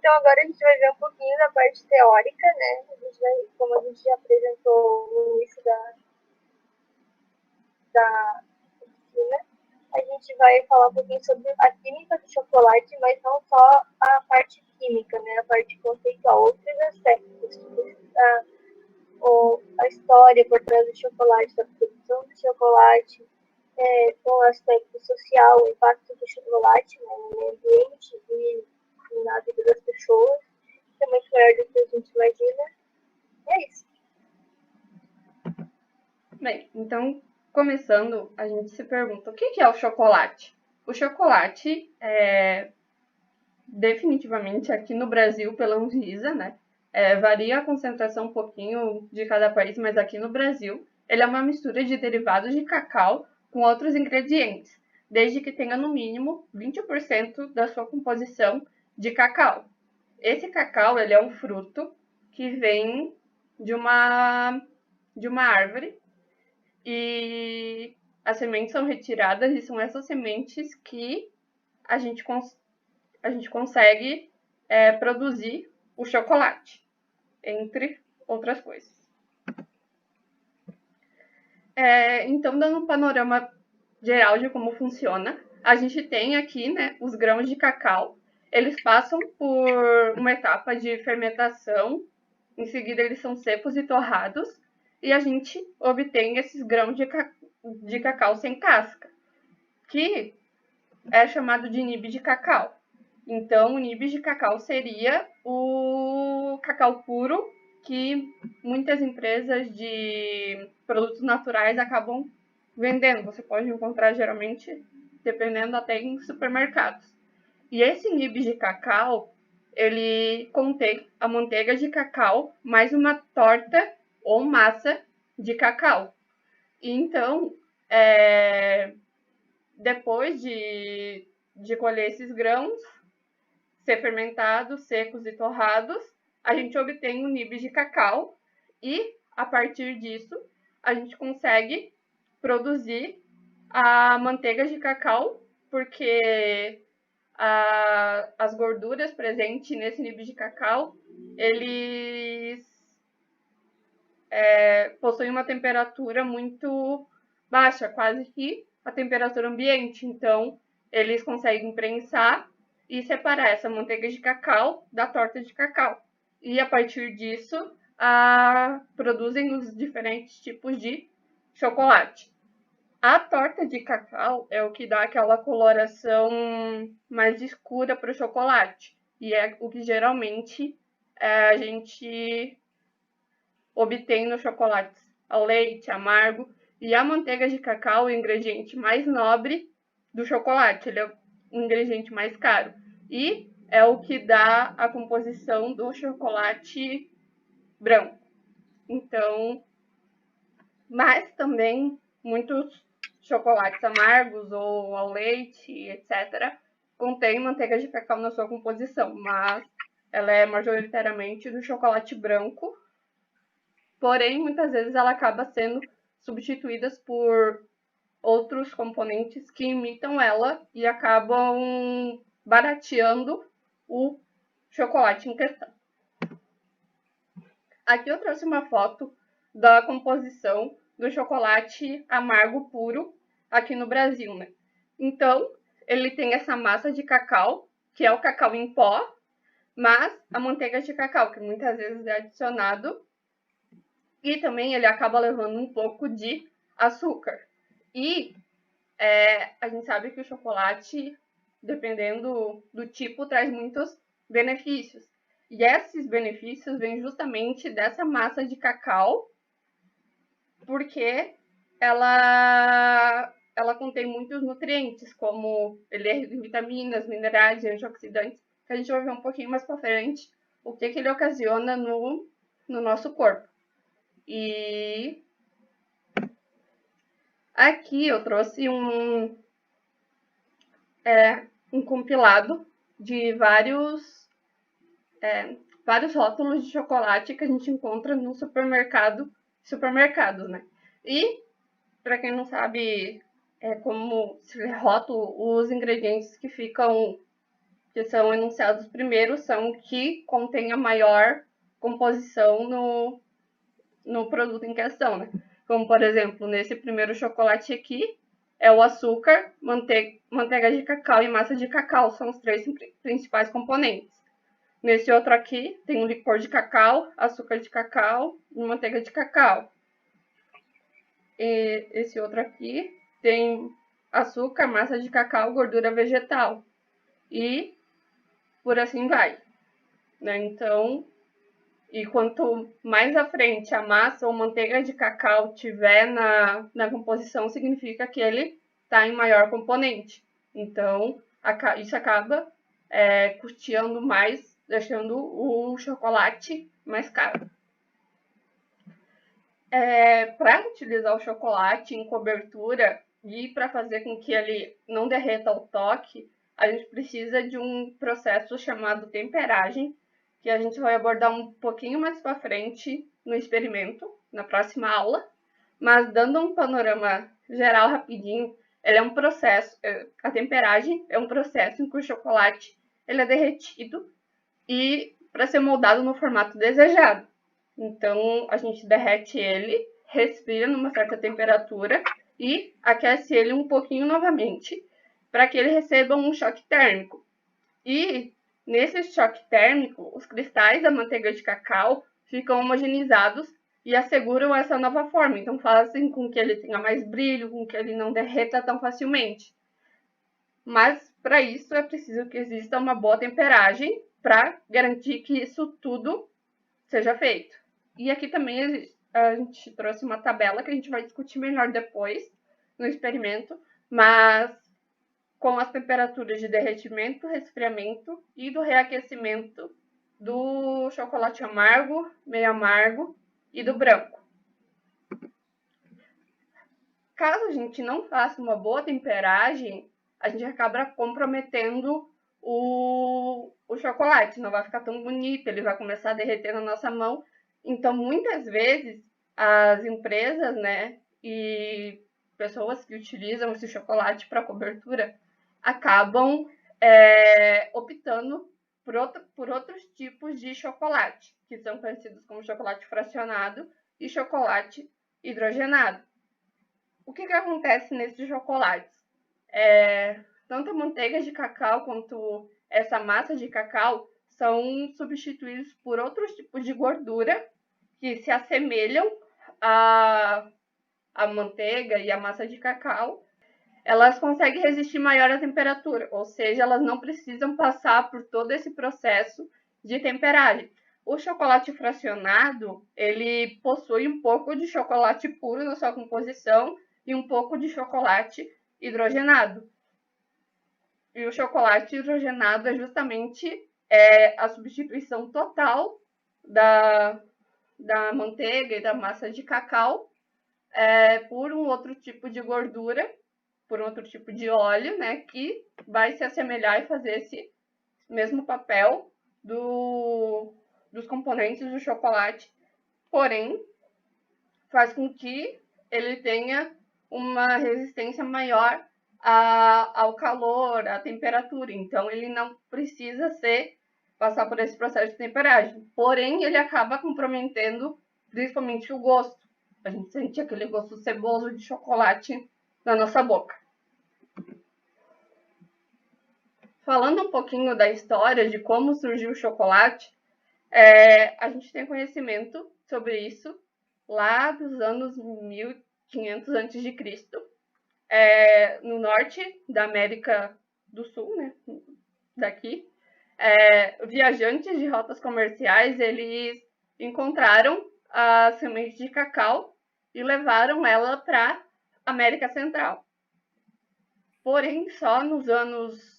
Então, agora a gente vai ver um pouquinho da parte teórica, né? Como a gente já apresentou no início da oficina, a gente vai falar um pouquinho sobre a química do chocolate, mas não só a parte química, né? A parte conceitual, outros aspectos, tipo a história por trás do chocolate, da produção do chocolate, com o aspecto social, o impacto do chocolate, né, no meio ambiente e na vida das pessoas, que é muito maior do que a gente imagina. É isso. Bem, então, começando, a gente se pergunta, o que é o chocolate? O chocolate definitivamente aqui no Brasil, pela Anvisa, né? Varia a concentração um pouquinho de cada país, mas aqui no Brasil, ele é uma mistura de derivados de cacau com outros ingredientes, desde que tenha no mínimo 20% da sua composição de cacau. Esse cacau, ele é um fruto que vem de uma árvore e as sementes são retiradas e são essas sementes que a gente consegue produzir o chocolate, entre outras coisas. Então, dando um panorama geral de como funciona, a gente tem aqui, né, os grãos de cacau. Eles passam por uma etapa de fermentação, em seguida eles são secos e torrados, e a gente obtém esses grãos de cacau sem casca, que é chamado de nibs de cacau. Então, o nibs de cacau seria o cacau puro que muitas empresas de produtos naturais acabam vendendo. Você pode encontrar geralmente, dependendo, até em supermercados. E esse nibs de cacau, ele contém a manteiga de cacau mais uma torta ou massa de cacau. E então, depois de colher esses grãos, ser fermentados, secos e torrados, a gente obtém o nibs de cacau e, a partir disso, a gente consegue produzir a manteiga de cacau, porque as gorduras presentes nesse nibs de cacau, eles possuem uma temperatura muito baixa, quase que a temperatura ambiente. Então, eles conseguem prensar e separar essa manteiga de cacau da torta de cacau. E, a partir disso, produzem os diferentes tipos de chocolate. A torta de cacau é o que dá aquela coloração mais escura para o chocolate. E é o que geralmente a gente obtém nos chocolates ao leite, amargo. E a manteiga de cacau é o ingrediente mais nobre do chocolate. Ele é o ingrediente mais caro. E é o que dá a composição do chocolate branco. Então, mas também muitos chocolates amargos ou ao leite, etc., contém manteiga de cacau na sua composição, mas ela é majoritariamente do chocolate branco. Porém, muitas vezes ela acaba sendo substituída por outros componentes que imitam ela e acabam barateando o chocolate em questão. Aqui eu trouxe uma foto da composição do chocolate amargo puro aqui no Brasil, né? Então, ele tem essa massa de cacau, que é o cacau em pó, mas a manteiga de cacau, que muitas vezes é adicionado, e também ele acaba levando um pouco de açúcar. E a gente sabe que o chocolate, dependendo do tipo, traz muitos benefícios. E esses benefícios vêm justamente dessa massa de cacau, porque ela contém muitos nutrientes, como ele é rico em vitaminas, minerais e antioxidantes, que a gente vai ver um pouquinho mais para frente o que ele ocasiona no nosso corpo. E aqui eu trouxe um compilado de vários rótulos de chocolate que a gente encontra no supermercados, né? E, para quem não sabe como se rótulo, os ingredientes que que são enunciados primeiro, são que contêm a maior composição no produto em questão, né? Como, por exemplo, nesse primeiro chocolate aqui, é o açúcar, manteiga de cacau e massa de cacau, são os três principais componentes. Nesse outro aqui, tem o licor de cacau, açúcar de cacau e manteiga de cacau. E esse outro aqui tem açúcar, massa de cacau, gordura vegetal. E por assim vai, né? Então, e quanto mais à frente a massa ou manteiga de cacau tiver na composição, significa que ele está em maior componente. Então, isso acaba custeando mais, deixando o chocolate mais caro. Para utilizar o chocolate em cobertura e para fazer com que ele não derreta ao toque, a gente precisa de um processo chamado temperagem, que a gente vai abordar um pouquinho mais para frente no experimento, na próxima aula. Mas dando um panorama geral rapidinho, ele é um processo, a temperagem é um processo em que o chocolate ele é derretido e para ser moldado no formato desejado. Então, a gente derrete ele, respira numa certa temperatura e aquece ele um pouquinho novamente para que ele receba um choque térmico. E nesse choque térmico, os cristais da manteiga de cacau ficam homogeneizados e asseguram essa nova forma. Então, fazem com que ele tenha mais brilho, com que ele não derreta tão facilmente. Mas, para isso, é preciso que exista uma boa temperagem para garantir que isso tudo seja feito. E aqui também a gente trouxe uma tabela que a gente vai discutir melhor depois no experimento, mas com as temperaturas de derretimento, resfriamento e do reaquecimento do chocolate amargo, meio amargo e do branco. Caso a gente não faça uma boa temperagem, a gente acaba comprometendo o chocolate, não vai ficar tão bonito, ele vai começar a derreter na nossa mão. Então, muitas vezes, as empresas, né, e pessoas que utilizam esse chocolate para cobertura acabam optando por outros tipos de chocolate, que são conhecidos como chocolate fracionado e chocolate hidrogenado. O que acontece nesses chocolates? Tanto a manteiga de cacau quanto essa massa de cacau são substituídos por outros tipos de gordura que se assemelham à manteiga e à massa de cacau. Elas conseguem resistir maior à temperatura, ou seja, elas não precisam passar por todo esse processo de temperagem. O chocolate fracionado, ele possui um pouco de chocolate puro na sua composição e um pouco de chocolate hidrogenado. E o chocolate hidrogenado é justamente a substituição total da manteiga e da massa de cacau por um outro tipo de gordura, por outro tipo de óleo, né, que vai se assemelhar e fazer esse mesmo papel dos componentes do chocolate, porém faz com que ele tenha uma resistência maior ao calor, à temperatura. Então, ele não precisa passar por esse processo de temperagem. Porém, ele acaba comprometendo principalmente o gosto. A gente sente aquele gosto ceboso de chocolate na nossa boca. Falando um pouquinho da história de como surgiu o chocolate, a gente tem conhecimento sobre isso lá dos anos 1500 a.C., no norte da América do Sul, né, daqui, viajantes de rotas comerciais, eles encontraram a semente de cacau e levaram ela para a América Central. Porém, só nos anos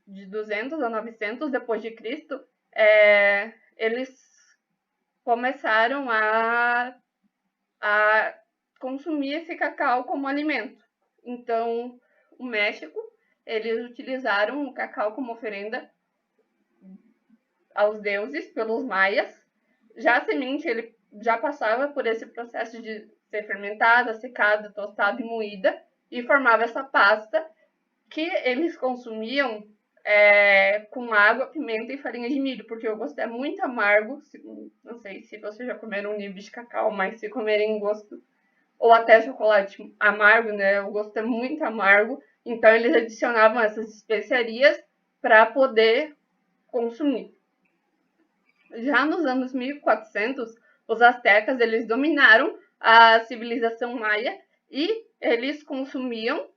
de 200 a 900 depois de Cristo, eles começaram a consumir esse cacau como alimento. Então, o México, eles utilizaram o cacau como oferenda aos deuses pelos maias. Já a semente, ele já passava por esse processo de ser fermentada, secada, tostada e moída, e formava essa pasta que eles consumiam com água, pimenta e farinha de milho, porque o gosto é muito amargo. Não sei se vocês já comeram nibs de cacau, mas se comerem gosto, ou até chocolate amargo, né? O gosto é muito amargo. Então eles adicionavam essas especiarias para poder consumir. Já nos anos 1400, os astecas eles dominaram a civilização maia e eles consumiam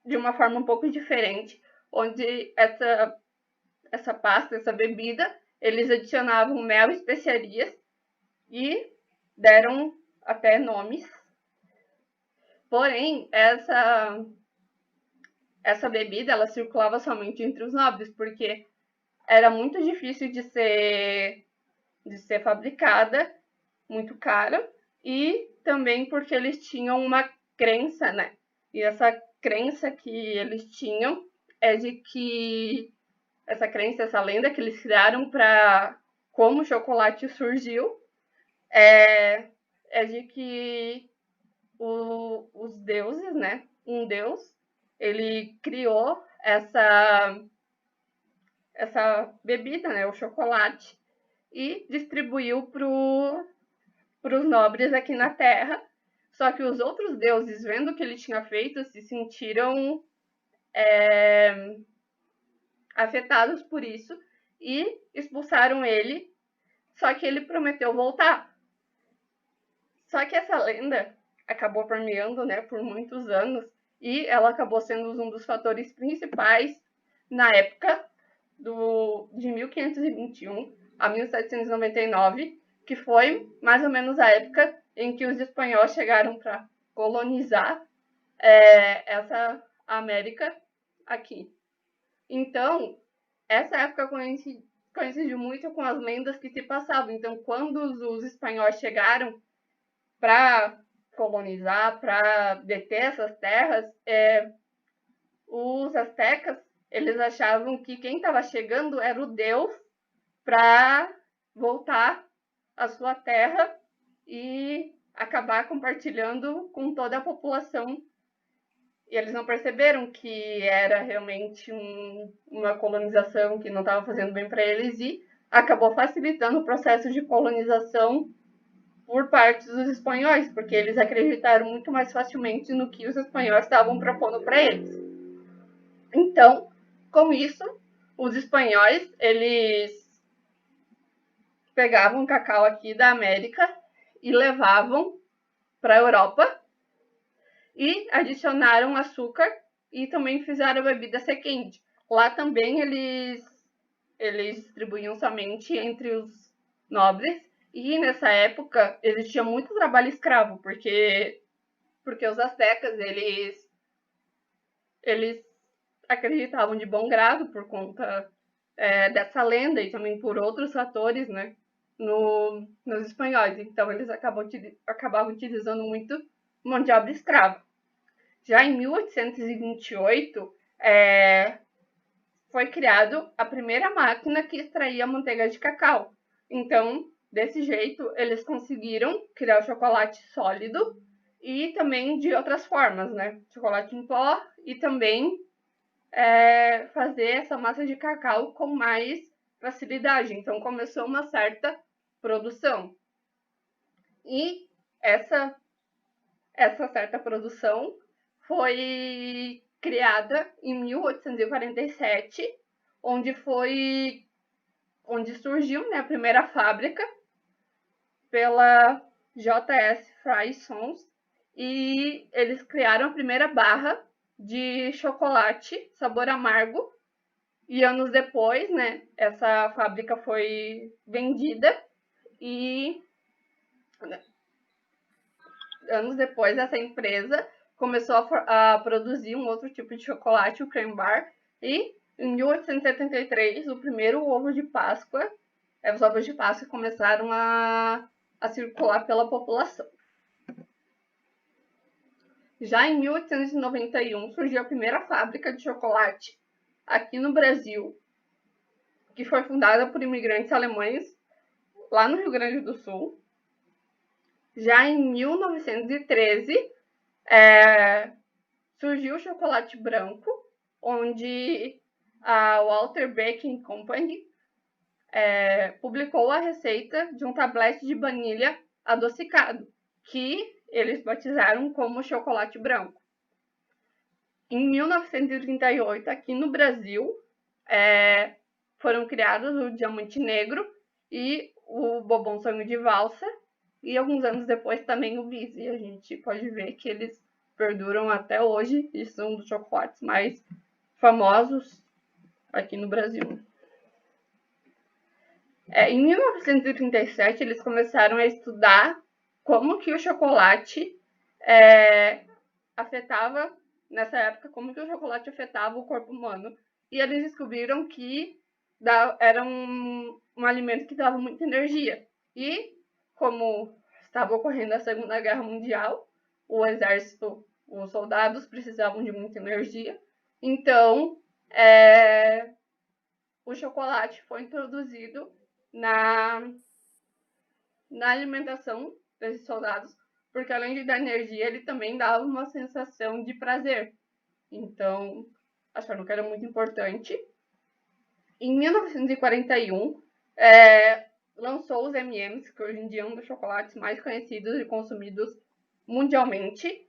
de uma forma um pouco diferente, onde essa pasta, essa bebida, eles adicionavam mel e especiarias e deram até nomes. Porém, essa bebida ela circulava somente entre os nobres, porque era muito difícil de ser fabricada, muito cara, e também porque eles tinham uma crença, né? E essa crença que eles tinham é de que essa crença, essa lenda que eles criaram para como o chocolate surgiu é de que os deuses, né? Um deus, ele criou essa bebida, né? O chocolate, e distribuiu para os nobres aqui na Terra. Só que os outros deuses, vendo o que ele tinha feito, se sentiram afetados por isso e expulsaram ele. Só que ele prometeu voltar. Só que essa lenda acabou permeando, né, por muitos anos e ela acabou sendo um dos fatores principais na época de 1521 a 1799, que foi mais ou menos a época em que os espanhóis chegaram para colonizar essa América aqui. Então, essa época coincidiu muito com as lendas que se passavam. Então, quando os espanhóis chegaram para colonizar, para deter essas terras, os astecas eles achavam que quem estava chegando era o Deus para voltar à sua terra e acabar compartilhando com toda a população. E eles não perceberam que era realmente uma colonização que não estava fazendo bem para eles e acabou facilitando o processo de colonização por parte dos espanhóis, porque eles acreditaram muito mais facilmente no que os espanhóis estavam propondo para eles. Então, com isso, os espanhóis, eles pegavam o cacau aqui da América e levavam para a Europa e adicionaram açúcar e também fizeram a bebida ser quente. Lá também eles distribuíam somente entre os nobres e nessa época existia muito trabalho escravo, porque os astecas eles acreditavam de bom grado por conta dessa lenda e também por outros fatores, né, nos espanhóis. Então eles acabavam utilizando muito mão de obra escrava. Já em 1828 foi criado a primeira máquina que extraía manteiga de cacau. Então, desse jeito, eles conseguiram criar o chocolate sólido e também de outras formas, né? Chocolate em pó e também fazer essa massa de cacau com mais facilidade. Então, começou uma certa produção. E essa certa produção foi criada em 1847, onde surgiu, né, a primeira fábrica pela J.S. Fry Sons e eles criaram a primeira barra de chocolate sabor amargo e anos depois, né, essa fábrica foi vendida e anos depois essa empresa começou a produzir um outro tipo de chocolate, o creme bar, e em 1873 o primeiro ovo de Páscoa, os ovos de Páscoa começaram a circular pela população. Já em 1891 surgiu a primeira fábrica de chocolate aqui no Brasil, que foi fundada por imigrantes alemães lá no Rio Grande do Sul. Já em 1913 surgiu o chocolate branco, onde a Walter Baking Company publicou a receita de um tablete de baunilha adocicado, que eles batizaram como chocolate branco. Em 1938, aqui no Brasil, foram criados o Diamante Negro e o Bourbon Sonho de Valsa, e alguns anos depois também o Bis. E a gente pode ver que eles perduram até hoje e são um dos chocolates mais famosos aqui no Brasil. Em 1937, eles começaram a estudar como que o chocolate afetava, nessa época, como que o chocolate afetava o corpo humano. E eles descobriram que era um alimento que dava muita energia. E, como estava ocorrendo a Segunda Guerra Mundial, o exército, os soldados precisavam de muita energia. Então, o chocolate foi introduzido na alimentação desses soldados, porque além de dar energia, ele também dava uma sensação de prazer. Então, acharam que era muito importante. Em 1941, lançou os M&M's, que hoje em dia é um dos chocolates mais conhecidos e consumidos mundialmente.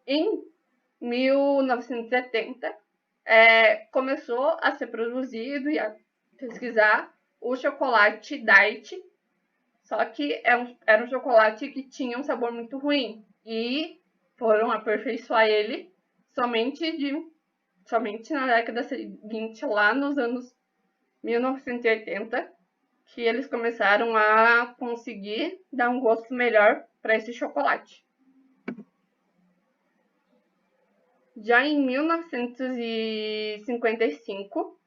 Em 1970, começou a ser produzido e a pesquisar o chocolate Diet, só que era um chocolate que tinha um sabor muito ruim. E foram aperfeiçoar ele somente na década seguinte, lá nos anos 1980, que eles começaram a conseguir dar um gosto melhor para esse chocolate. Já em 1955,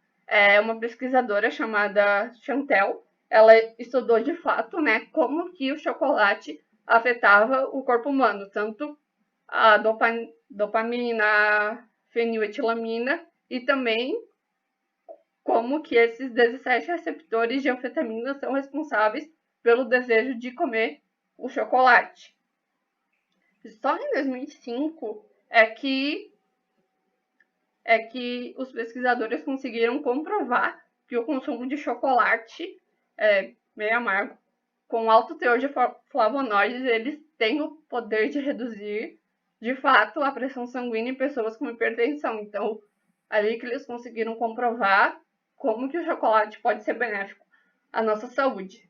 uma pesquisadora chamada Chantel, ela estudou de fato, né, como que o chocolate afetava o corpo humano, tanto a dopamina, a feniletilamina e também como que esses 17 receptores de anfetamina são responsáveis pelo desejo de comer o chocolate. Só em 2005 é que os pesquisadores conseguiram comprovar que o consumo de chocolate meio amargo, com alto teor de flavonoides, eles têm o poder de reduzir, de fato, a pressão sanguínea em pessoas com hipertensão. Então, ali que eles conseguiram comprovar como que o chocolate pode ser benéfico à nossa saúde.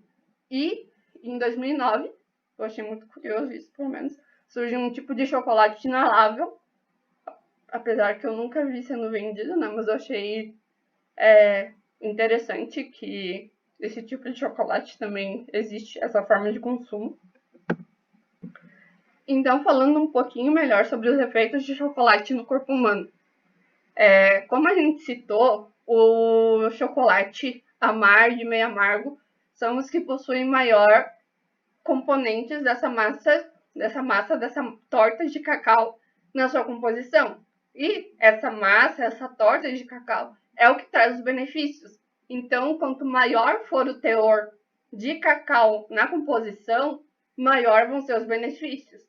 E, em 2009, eu achei muito curioso isso, pelo menos, surgiu um tipo de chocolate inalável, apesar que eu nunca vi sendo vendido, né? Mas eu achei interessante que esse tipo de chocolate também existe, essa forma de consumo. Então, falando um pouquinho melhor sobre os efeitos de chocolate no corpo humano. Como a gente citou, o chocolate amargo e meio amargo são os que possuem maior componentes dessa torta de cacau na sua composição. E essa torta de cacau é o que traz os benefícios. Então, quanto maior for o teor de cacau na composição, maior vão ser os benefícios.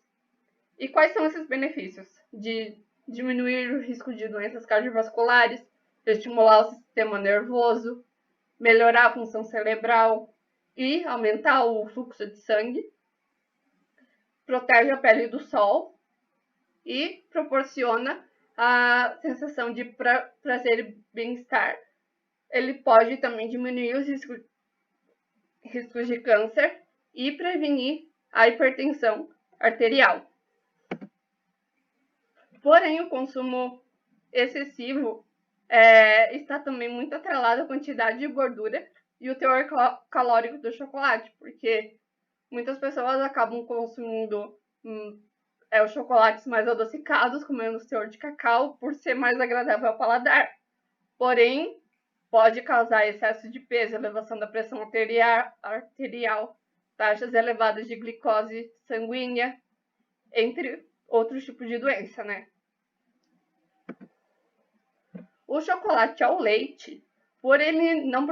E quais são esses benefícios? De diminuir o risco de doenças cardiovasculares, estimular o sistema nervoso, melhorar a função cerebral e aumentar o fluxo de sangue, protege a pele do sol e proporciona a sensação de prazer e bem-estar. Ele pode também diminuir os riscos de câncer e prevenir a hipertensão arterial. Porém, o consumo excessivo está também muito atrelado à quantidade de gordura e o teor calórico do chocolate, porque muitas pessoas acabam consumindo os chocolates mais adocicados, com menos teor de cacau, por ser mais agradável ao paladar. Porém, pode causar excesso de peso, elevação da pressão arterial, taxas elevadas de glicose sanguínea, entre outros tipos de doença, né? O chocolate ao leite, por ele não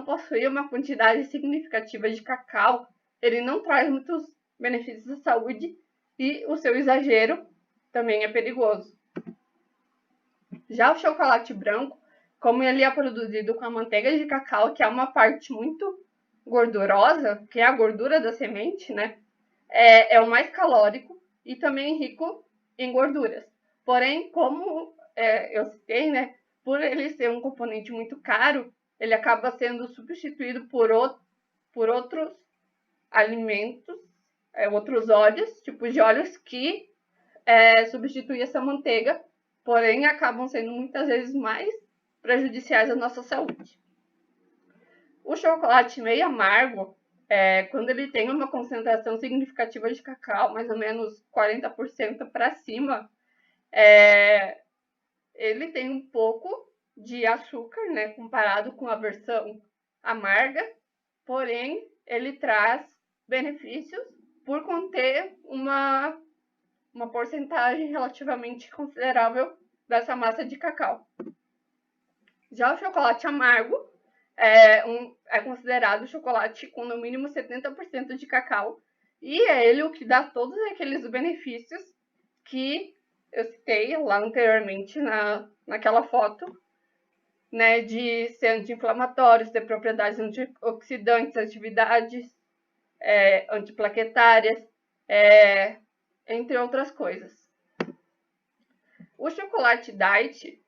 possuir uma quantidade significativa de cacau, ele não traz muitos benefícios à saúde e o seu exagero também é perigoso. Já o chocolate branco, como ele é produzido com a manteiga de cacau, que é uma parte muito gordurosa, que é a gordura da semente, né? É o mais calórico e também rico em gorduras. Porém, como eu citei, né? Por ele ser um componente muito caro, ele acaba sendo substituído por outros alimentos, outros óleos, tipos de óleos que substituem essa manteiga, porém acabam sendo muitas vezes mais prejudiciais à nossa saúde. O chocolate meio amargo, quando ele tem uma concentração significativa de cacau, mais ou menos 40% para cima, ele tem um pouco de açúcar, né, comparado com a versão amarga, porém ele traz benefícios por conter uma porcentagem relativamente considerável dessa massa de cacau. Já o chocolate amargo é considerado chocolate com no mínimo 70% de cacau, e é ele o que dá todos aqueles benefícios que eu citei lá anteriormente naquela foto, né, de ser anti-inflamatórios, ter propriedades antioxidantes, atividades antiplaquetárias, entre outras coisas. O chocolate diet,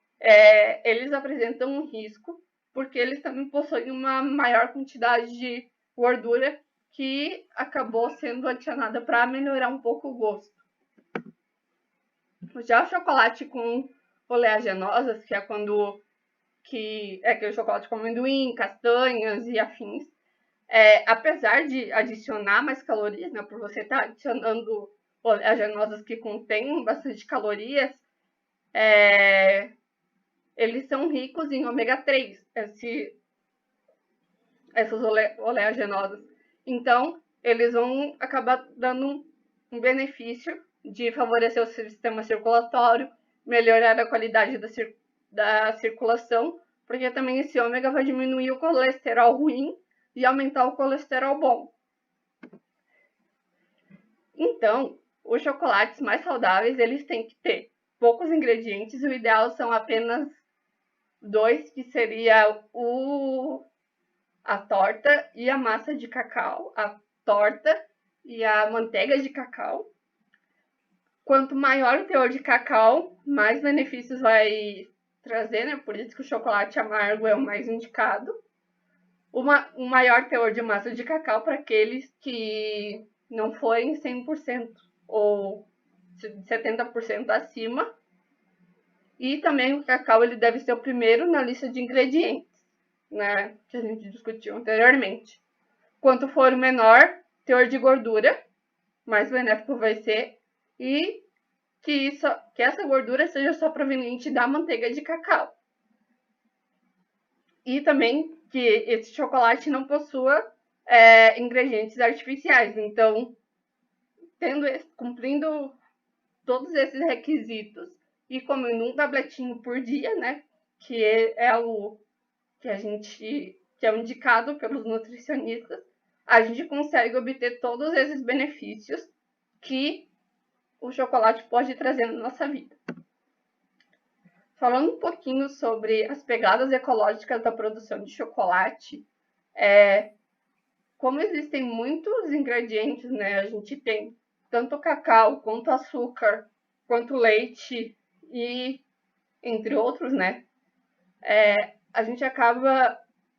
eles apresentam um risco, porque eles também possuem uma maior quantidade de gordura que acabou sendo adicionada para melhorar um pouco o gosto. Já o chocolate com oleaginosas, que é aquele chocolate com amendoim, castanhas e afins, apesar de adicionar mais calorias, né, por você estar adicionando oleaginosas que contêm bastante calorias, eles são ricos em ômega 3, essas oleaginosas. Então, eles vão acabar dando um benefício de favorecer o sistema circulatório, melhorar a qualidade da circulação, porque também esse ômega vai diminuir o colesterol ruim e aumentar o colesterol bom. Então, os chocolates mais saudáveis, eles têm que ter poucos ingredientes, o ideal são apenas 2, que seria a torta e a massa de cacau, a torta e a manteiga de cacau. Quanto maior o teor de cacau, mais benefícios vai trazer, né? Por isso que o chocolate amargo é o mais indicado. Um maior teor de massa de cacau para aqueles que não forem 100% ou 70% acima. E também o cacau ele deve ser o primeiro na lista de ingredientes, né, que a gente discutiu anteriormente. Quanto for o menor teor de gordura, mais benéfico vai ser, e que essa gordura seja só proveniente da manteiga de cacau. E também que esse chocolate não possua ingredientes artificiais. Então, cumprindo todos esses requisitos e comendo um tabletinho por dia, né, que é o que é o indicado pelos nutricionistas, a gente consegue obter todos esses benefícios que o chocolate pode trazer na nossa vida. Falando um pouquinho sobre as pegadas ecológicas da produção de chocolate, como existem muitos ingredientes, né, a gente tem tanto cacau, quanto açúcar, quanto leite e entre outros, né,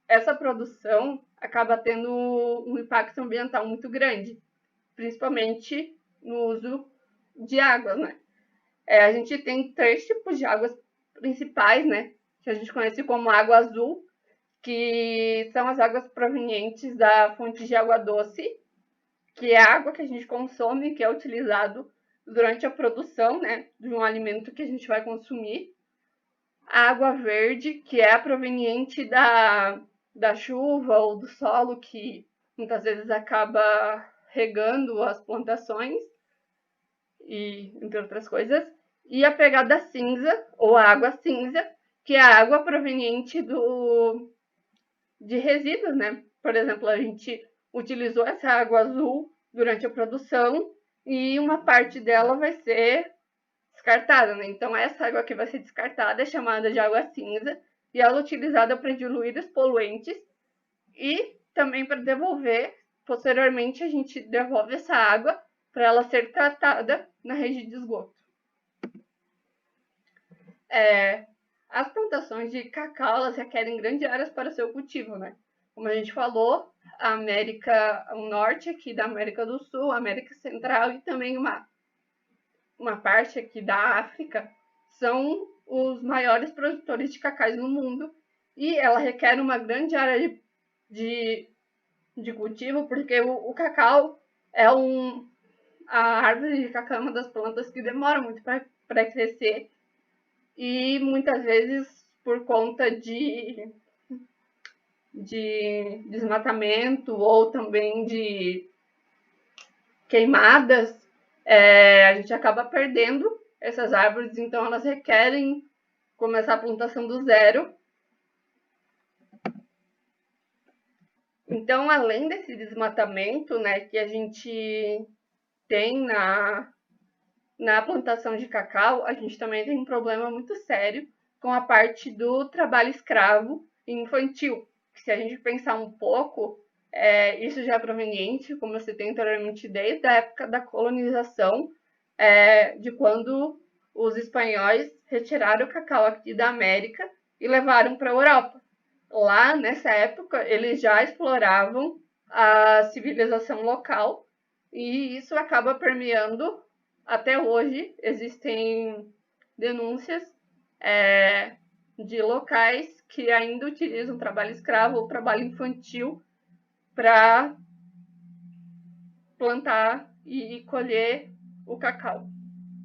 essa produção acaba tendo um impacto ambiental muito grande, principalmente no uso de água, né? A gente tem 3 tipos de águas principais, né? Que a gente conhece como água azul, que são as águas provenientes da fonte de água doce, que é a água que a gente consome, que é utilizado durante a produção, né, de um alimento que a gente vai consumir. A água verde, que é a proveniente da chuva ou do solo, que muitas vezes acaba regando as plantações, e entre outras coisas. E a pegada cinza, ou a água cinza, que é a água proveniente de resíduos, né? Por exemplo, a gente utilizou essa água azul durante a produção e uma parte dela vai ser descartada, né? Então, essa água que vai ser descartada é chamada de água cinza e ela é utilizada para diluir os poluentes e também para devolver. Posteriormente, a gente devolve essa água para ela ser tratada na rede de esgoto. As plantações de cacau, elas requerem grandes áreas para seu cultivo, né? Como a gente falou, a América, o norte aqui da América do Sul, a América Central e também uma parte aqui da África são os maiores produtores de cacau no mundo e ela requer uma grande área de cultivo, porque o cacau é a árvore de cacau é uma das plantas que demora muito para crescer e muitas vezes por conta de desmatamento ou também de queimadas, a gente acaba perdendo essas árvores, então elas requerem começar a plantação do zero. Então, além desse desmatamento, né, que a gente tem na plantação de cacau, a gente também tem um problema muito sério com a parte do trabalho escravo infantil. Se a gente pensar um pouco, isso já é proveniente, como eu citei anteriormente, desde a época da colonização, de quando os espanhóis retiraram o cacau aqui da América e levaram para a Europa. Lá, nessa época, eles já exploravam a civilização local e isso acaba permeando até hoje. Existem denúncias de locais que ainda utilizam trabalho escravo ou trabalho infantil para plantar e colher o cacau.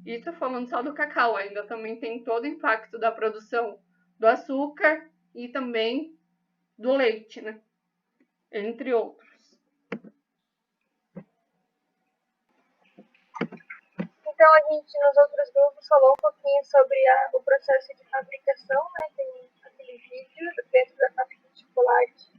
Isso falando só do cacau, ainda também tem todo o impacto da produção do açúcar e também do leite, né? Entre outros. Então, a gente, nos outros grupos, falou um pouquinho sobre o processo de fabricação, né? Tem aquele vídeo dentro da fábrica de chocolate.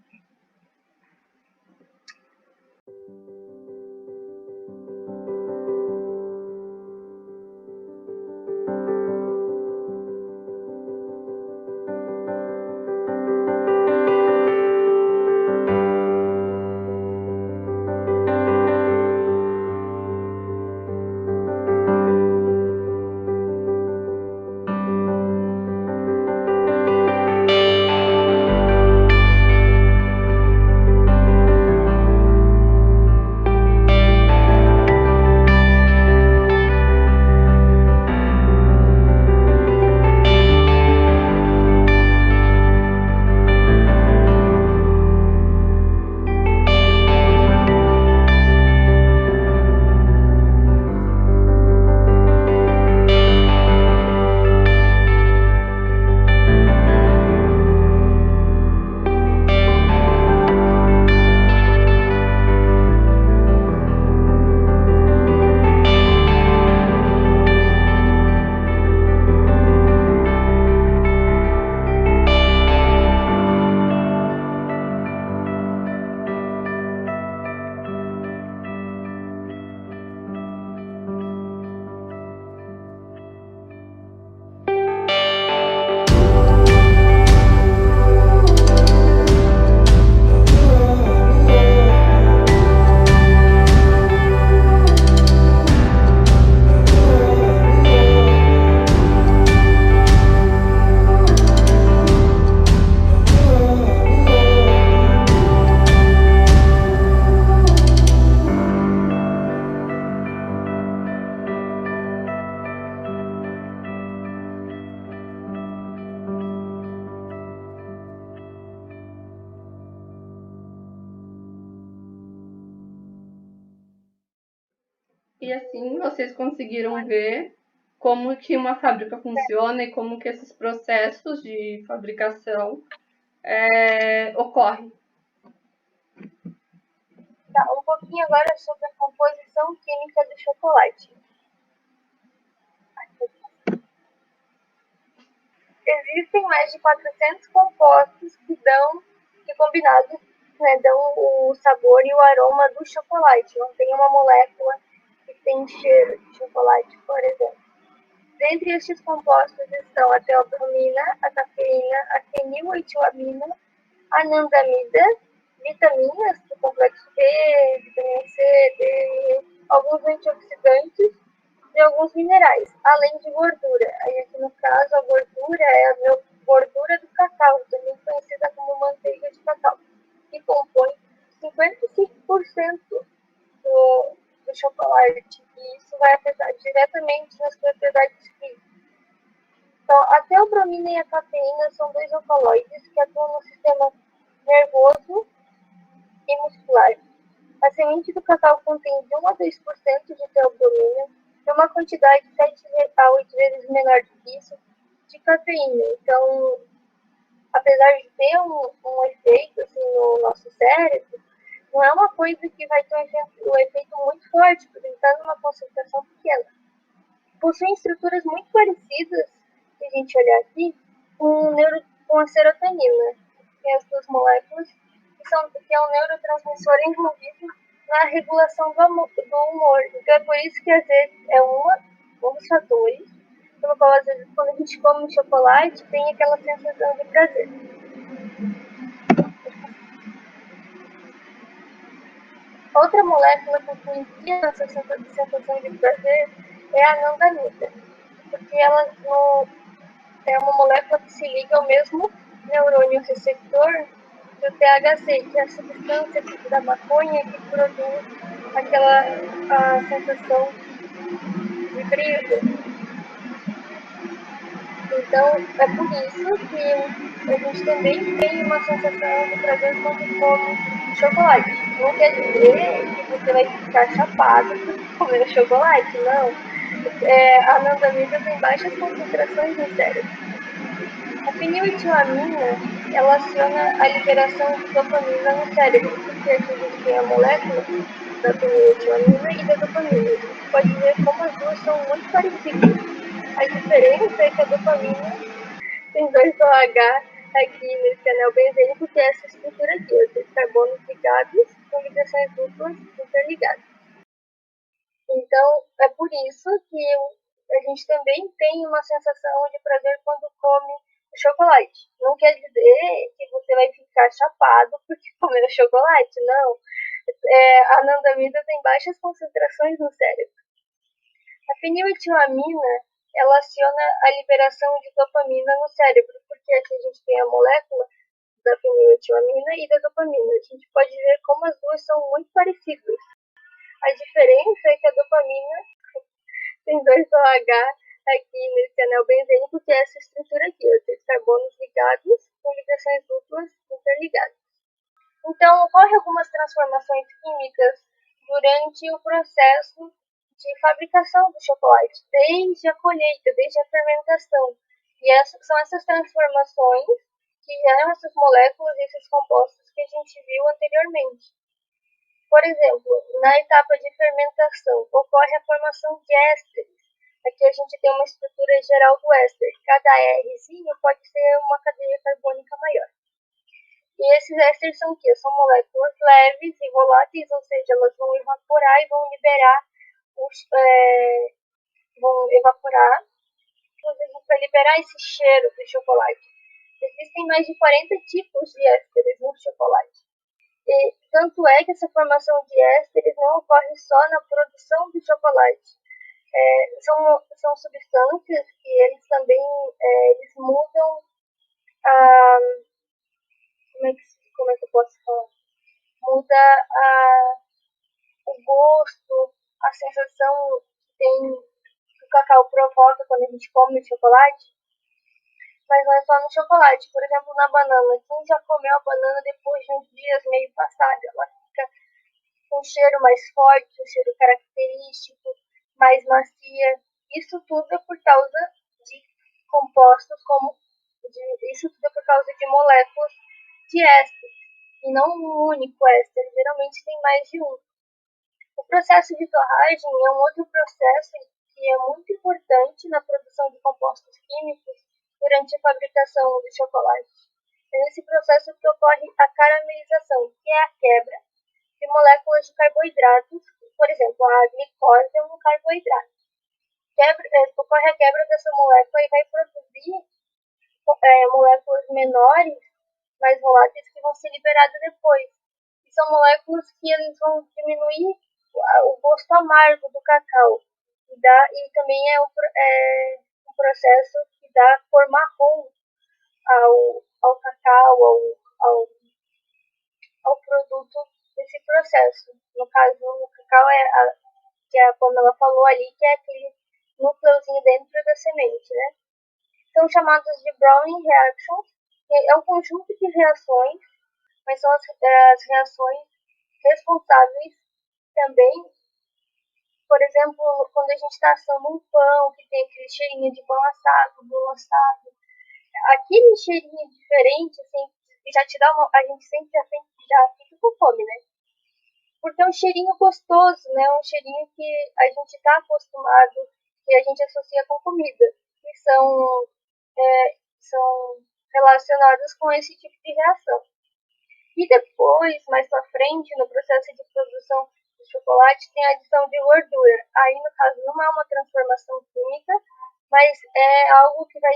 E assim vocês conseguiram ver como que uma fábrica funciona e como que esses processos de fabricação ocorrem. Tá, um pouquinho agora sobre a composição química do chocolate. Existem mais de 400 compostos que combinados, né, dão o sabor e o aroma do chocolate. Não tem uma molécula que tem cheiro de chocolate, por exemplo. Dentre estes compostos estão a teobromina, a cafeína, a feniletioamina, anandamida, vitaminas do complexo B, vitamina C, D, alguns antioxidantes e alguns minerais, além de gordura. Aí aqui no caso a gordura é a gordura do cacau, também conhecida como manteiga de cacau, que compõe 55% do chocolate, e isso vai afetar diretamente nas propriedades físicas. Então, a teobromina e a cafeína são dois alcaloides que atuam no sistema nervoso e muscular. A semente do cacau contém de 1 a 2% de teobromina e uma quantidade 7 a 8 vezes menor do que isso de cafeína. Então, apesar de ter um efeito assim, no nosso cérebro, não é uma coisa que vai ter um efeito muito forte, porque ele está numa concentração pequena. Possuem estruturas muito parecidas, se a gente olhar aqui, com a serotonina. Tem as duas moléculas, que é um neurotransmissor envolvido na regulação do humor. Então é por isso que às vezes é um dos fatores pelo qual às vezes quando a gente come chocolate tem aquela sensação de prazer. Outra molécula que influencia nessa sensação de prazer é a anandamida, porque ela é uma molécula que se liga ao mesmo neurônio receptor do THC, que é a substância da maconha que produz a sensação de brilho. Então, é por isso que a gente também tem uma sensação de prazer quando come chocolate. Não quer dizer que você vai ficar chapado por comer chocolate, não. A anandamida tem baixas concentrações no cérebro. A feniletilamina, ela aciona a liberação de dopamina no cérebro, porque aqui a gente tem a molécula da feniletilamina e da dopamina. A gente pode ver como as duas são muito parecidas. A diferença é que a dopamina tem dois OH aqui nesse anel benzênico, que é essa estrutura aqui, os carbonos ligados com ligações duplas interligadas. Então, é por isso que a gente também tem uma sensação de prazer quando come chocolate. Não quer dizer que você vai ficar chapado porque comeu chocolate, não. A anandamida tem baixas concentrações no cérebro. A feniletilamina, ela aciona a liberação de dopamina no cérebro, porque aqui a gente tem a molécula da feniletilamina e da dopamina. A gente pode ver como as duas são muito parecidas. A diferença é que a dopamina tem dois OH aqui nesse anel benzênico, que é essa estrutura aqui, os carbonos ligados com ligações duplas interligadas. Então, ocorrem algumas transformações químicas durante o processo de fabricação do chocolate, desde a colheita, desde a fermentação. E são essas transformações que geram essas moléculas e esses compostos que a gente viu anteriormente. Por exemplo, na etapa de fermentação, ocorre a formação de ésteres. Aqui a gente tem uma estrutura geral do éster. Cada Rzinho pode ser uma cadeia carbônica maior. E esses ésteres são o quê? São moléculas leves e voláteis, ou seja, elas vão evaporar e vão liberar vão evaporar, para liberar esse cheiro do chocolate. Existem mais de 40 tipos de ésteres no chocolate. E tanto é que essa formação de ésteres não ocorre só na produção do chocolate. São substâncias que eles também eles mudam a... Como é que eu posso falar? Muda o gosto, a sensação que o cacau provoca quando a gente come o chocolate. Mas não é só no chocolate. Por exemplo, na banana. Quem já comeu a banana depois de uns dias meio passados, ela fica com um cheiro mais forte, um cheiro característico, mais macia. Isso tudo é por causa de compostos isso tudo é por causa de moléculas de éster. E não um único éster. Geralmente tem mais de um. O processo de torragem é um outro processo que é muito importante na produção de compostos químicos durante a fabricação do chocolate. É nesse processo que ocorre a caramelização, que é a quebra de moléculas de carboidratos. Por exemplo, a glicose é um carboidrato. ocorre a quebra dessa molécula e vai produzir moléculas menores, mais voláteis, que vão ser liberadas depois. E são moléculas que eles vão diminuir o gosto amargo do cacau. E também é um processo que dá cor marrom ao cacau, ao produto desse processo. No caso, o cacau que é como ela falou ali, que é aquele núcleozinho dentro da semente, né? São chamadas de Browning Reactions, que é um conjunto de reações, mas são as reações responsáveis também, por exemplo, quando a gente está assando um pão, que tem aquele cheirinho de pão assado, bolo assado, aquele cheirinho diferente, assim, já te dá a gente sempre já fica com fome, né? Porque é um cheirinho gostoso, né? Um cheirinho que a gente está acostumado, que a gente associa com comida, que são relacionados com esse tipo de reação. E depois, mais pra frente, no processo de produção do chocolate, tem a adição de gordura. Aí, no caso, não é uma transformação química, mas é algo que vai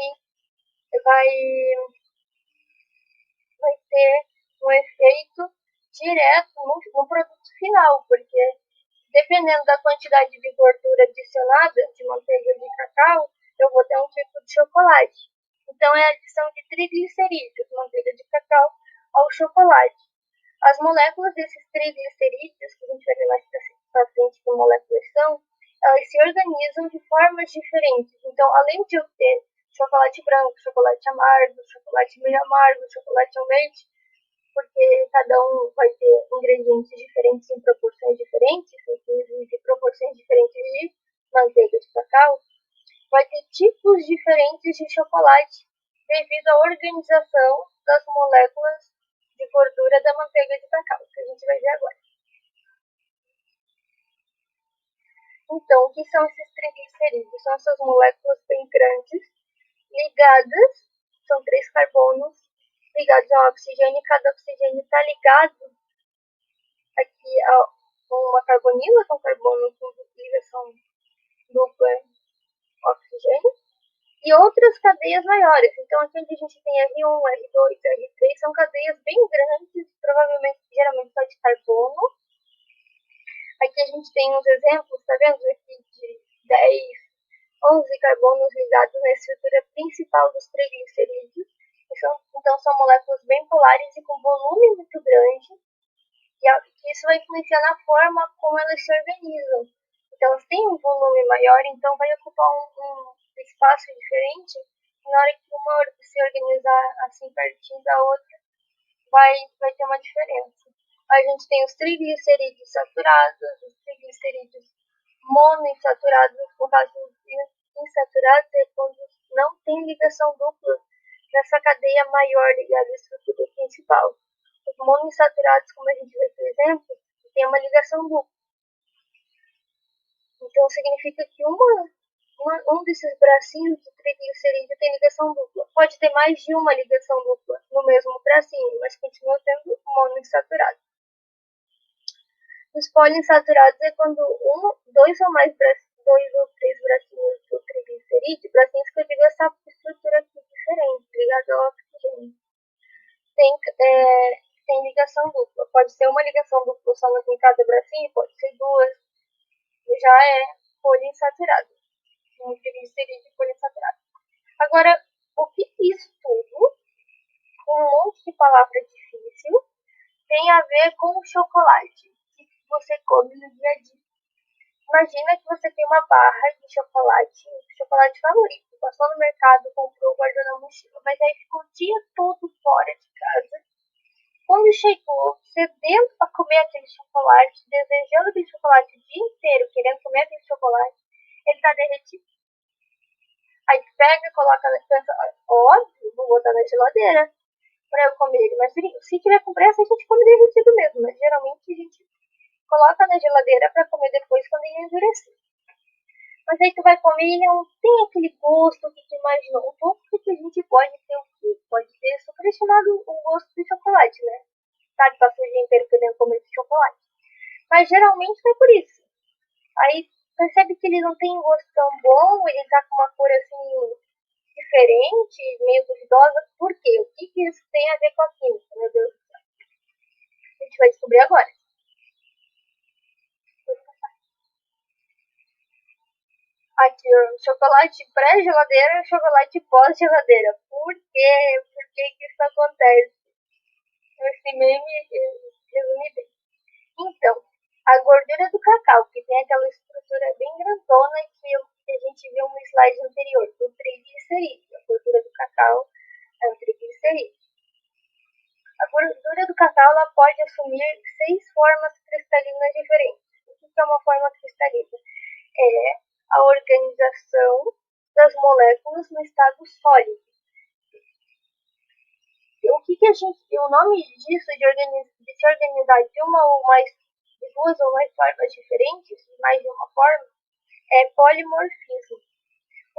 ter um efeito direto no produto final, porque dependendo da quantidade de gordura adicionada de manteiga de cacau, eu vou ter um tipo de chocolate. Então, é a adição de triglicerídeos, manteiga de cacau, ao chocolate. As moléculas desses triglicerídeos, que a gente vai ver mais para frente que moléculas são, elas se organizam de formas diferentes. Então, além de eu ter chocolate branco, chocolate amargo, chocolate meio amargo, chocolate ao leite, porque cada um vai ter ingredientes diferentes em proporções diferentes, inclusive proporções diferentes de manteiga de cacau, vai ter tipos diferentes de chocolate devido à organização das moléculas de gordura da manteiga de cacau, que a gente vai ver agora. Então, o que são esses triglicerídeos? São essas moléculas bem grandes, ligadas, são 3 carbonos, ligados ao oxigênio, e cada oxigênio está ligado aqui a uma carbonila, com carbono com ligação dupla oxigênio, e outras cadeias maiores. Então, aqui onde a gente tem R1, R2, R3, são cadeias bem grandes, provavelmente, geralmente só de carbono. Aqui a gente tem uns exemplos, tá vendo? Aqui de 10, 11 carbonos ligados na estrutura principal dos triglicerídeos. Então, são moléculas bem polares e com volume muito grande. E isso vai influenciar na forma como elas se organizam. Então, elas têm um volume maior, então vai ocupar um espaço diferente. E na hora que uma se organizar assim pertinho da outra, vai ter uma diferença. A gente tem os triglicerídeos saturados, os triglicerídeos monoinsaturados. No caso, insaturados é quando não tem ligação dupla nessa cadeia maior ligada à estrutura principal. Os monoinsaturados, como a gente vê, por exemplo, tem uma ligação dupla. Então, significa que um desses bracinhos de triglicerídeo tem ligação dupla. Pode ter mais de uma ligação dupla no mesmo bracinho, mas continua sendo monoinsaturado. Os poliinsaturados é quando dois ou três bracinhos do triglicerídeo, bracinhos que eu digo essa estrutura aqui diferente, ligada ao oxigênio, tem ligação dupla. Pode ser uma ligação dupla só em cada bracinho, pode ser duas, e já é poliinsaturado. Um triglicerídeo poliinsaturado. Agora, o que isso tudo, com um monte de palavra difícil, tem a ver com o chocolate que você come no dia a dia? Imagina que você tem uma barra de chocolate favorito, passou no mercado, comprou, guardou na mochila, mas aí ficou o dia todo fora de casa. Quando chegou, sedento para comer aquele chocolate, desejando aquele chocolate o dia inteiro, querendo comer aquele chocolate, ele está derretido. Aí pega, coloca na pensa, óbvio, vou botar na geladeira para eu comer ele. Mas se tiver com pressa, a gente come derretido mesmo. Mas geralmente a gente coloca na geladeira para comer depois quando ele endurecer. Mas aí tu vai comer e não tem aquele gosto que tu imaginou. Um pouco que a gente pode ter o quê? Pode ter superestimado o gosto do chocolate, né? Sabe, passou o dia inteiro querendo comer esse chocolate. Mas geralmente foi por isso. Aí percebe que ele não tem um gosto tão bom, ele tá com uma cor assim diferente, meio duvidosa. Por quê? O que isso tem a ver com a química, meu Deus do céu? A gente vai descobrir agora. Aqui, chocolate pré-geladeira e chocolate pós-geladeira. Por quê? Por que isso acontece? Esse meme resume bem. Então, a gordura do cacau, que tem aquela estrutura bem grandona que a gente viu no slide anterior, do triglicerídeo. A gordura do cacau é um triglicerídeo. A gordura do cacau ela pode assumir 6 formas cristalinas diferentes. O que é uma forma cristalina? É a organização das moléculas no estado sólido. O nome disso, de se organizar de uma ou mais, de duas ou mais formas diferentes, mais de uma forma, é polimorfismo.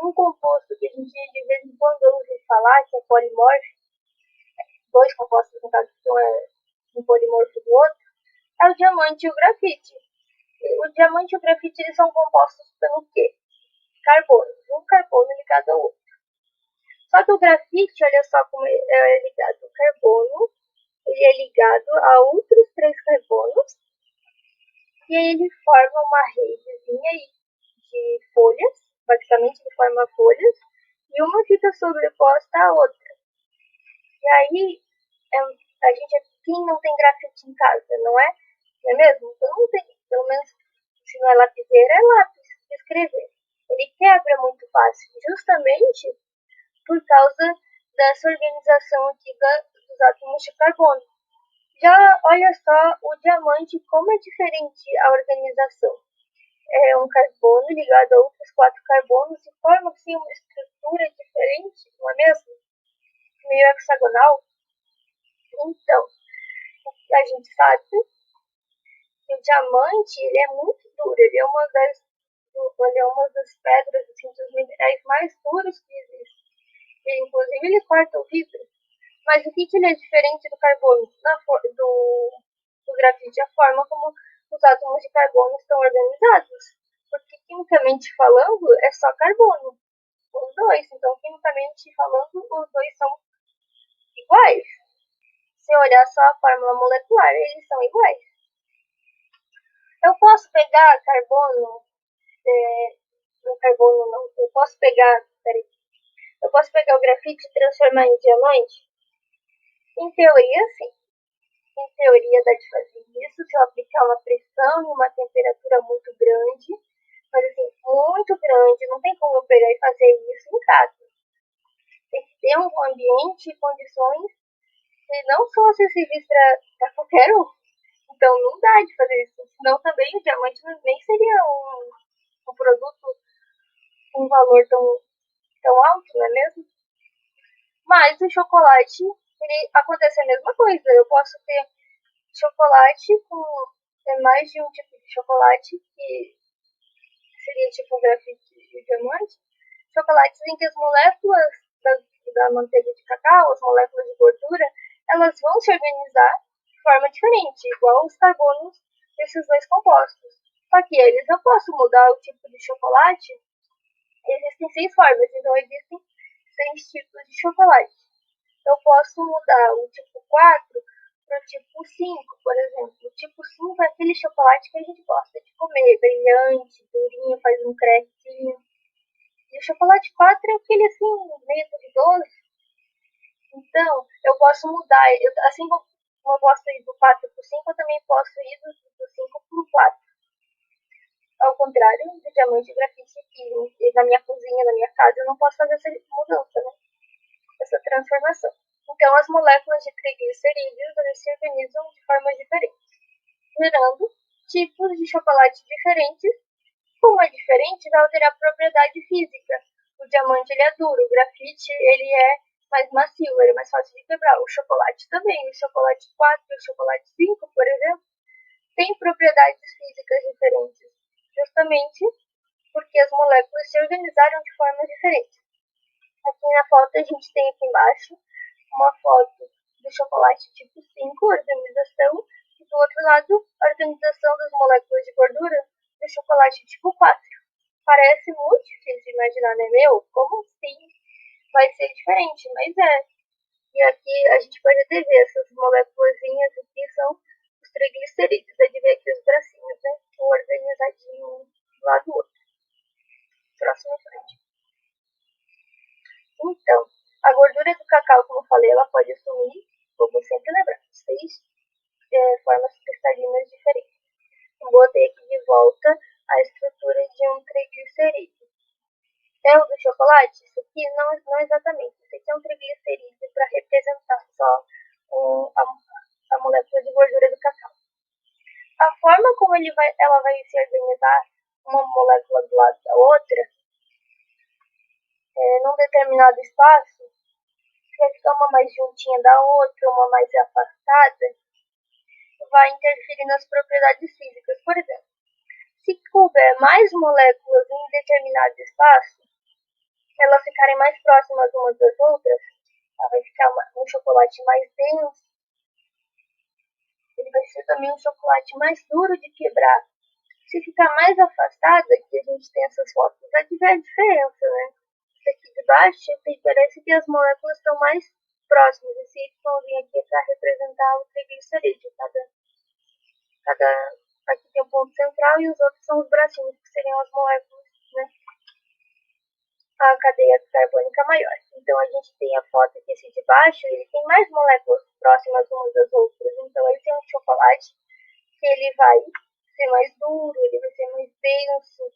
Um composto que a gente de vez em quando ouve falar, que é polimórfico, dois compostos no caso que um é um polimorfo do outro, é o diamante e o grafite. O diamante e o grafite eles são compostos pelo quê? Carbono. Um carbono ligado ao outro. Só que o grafite, olha só como é ligado ao carbono, ele é ligado a outros 3 carbonos, e aí ele forma uma redezinha de folhas, basicamente ele forma folhas, e uma fica sobreposta à outra. E aí, a gente aqui não tem grafite em casa, não é? Não é mesmo? Então não tem, pelo menos se não é lapiseira, é lápis de escrever. Ele quebra muito fácil, justamente por causa dessa organização aqui dos átomos de carbono. Já olha só o diamante, como é diferente a organização. É um carbono ligado a outros 4 carbonos e forma assim uma estrutura diferente, não é mesmo? Meio hexagonal. Então, a gente sabe que o diamante ele é muito duro, ele é uma das pedras, assim, dos minerais mais duros que existem. Inclusive ele corta o vidro. Mas o que ele é diferente do carbono? Do grafite, a forma como os átomos de carbono estão organizados. Porque quimicamente falando, é só carbono. Os dois. Então, quimicamente falando, os dois são iguais. Se olhar só a fórmula molecular, eles são iguais. Eu posso pegar carbono. Carbono não. Eu posso pegar o grafite e transformar em diamante? Em teoria, sim. Em teoria dá de fazer isso se eu aplicar uma pressão e uma temperatura muito grande, mas assim, muito grande, não tem como eu pegar e fazer isso em casa. Tem que ter um ambiente e condições que não são acessíveis para qualquer um. Então não dá de fazer isso, senão também o diamante nem seria um produto com um valor tão alto, não é mesmo? Mas o chocolate, ele acontece a mesma coisa. Eu posso ter chocolate com mais de um tipo de chocolate, que seria tipo grafite e diamante. Chocolates em que as moléculas da manteiga de cacau, as moléculas de gordura, elas vão se organizar de forma diferente, igual os carbonos desses dois compostos. Só que eles eu posso mudar o tipo de chocolate. Existem 6 formas, então existem 6 tipos de chocolate. Eu posso mudar o tipo 4 para o tipo 5, por exemplo. O tipo 5 é aquele chocolate que a gente gosta de comer, brilhante, durinho, faz um crequinho. E o chocolate 4 é aquele assim, meio duvidoso. Então, eu posso mudar. Assim como eu posso ir do 4 para o 5, eu também posso ir do 5 para o 4. Ao contrário do diamante e grafite, que na minha cozinha, na minha casa, eu não posso fazer essa mudança, né? Essa transformação. Então, as moléculas de triglicerídeos se organizam de formas diferentes, gerando tipos de chocolate diferentes. Como é diferente, vai alterar a propriedade física. O diamante ele é duro, o grafite ele é mais macio, ele é mais fácil de quebrar. O chocolate também, o chocolate 4 e o chocolate 5, por exemplo, têm propriedades físicas diferentes, justamente porque as moléculas se organizaram de formas diferentes. Aqui na foto a gente tem aqui embaixo uma foto do chocolate tipo 5, organização, e do outro lado, a organização das moléculas de gordura do chocolate tipo 4. Parece muito difícil de imaginar, né? Meu, como assim vai ser diferente? Mas é. E aqui a gente pode até ver essas moléculas aqui são os triglicerídeos. Pode ver aqui os bracinhos, né? Um organizadinho um do lado do outro. Próximo em frente. Então, a gordura do cacau, como eu falei, ela pode assumir, como sempre lembrar, 6 formas cristalinas diferentes. Eu botei aqui de volta a estrutura de um triglicerídeo. É o do chocolate? Isso aqui não exatamente. Isso aqui é um triglicerídeo para representar só a molécula de gordura do cacau. A forma como ela vai se organizar uma molécula do lado da outra, num determinado espaço, vai ficar uma mais juntinha da outra, uma mais afastada, vai interferir nas propriedades físicas. Por exemplo, se couber mais moléculas em determinado espaço, elas ficarem mais próximas umas das outras, ela vai ficar um chocolate mais denso. Ele vai ser também um chocolate mais duro de quebrar. Se ficar mais afastada, que a gente tem essas fotos, vai ver a diferença, né? Esse aqui de baixo, parece que as moléculas estão mais próximas. Esse Y aqui é para representar o triglicerídeo. Aqui tem um ponto central e os outros são os bracinhos, que seriam as moléculas, né? A cadeia carbônica maior. Então a gente tem a foto que esse de baixo, ele tem mais moléculas próximas umas das outras. Então ele tem um chocolate que ele vai ser mais duro, ele vai ser mais denso.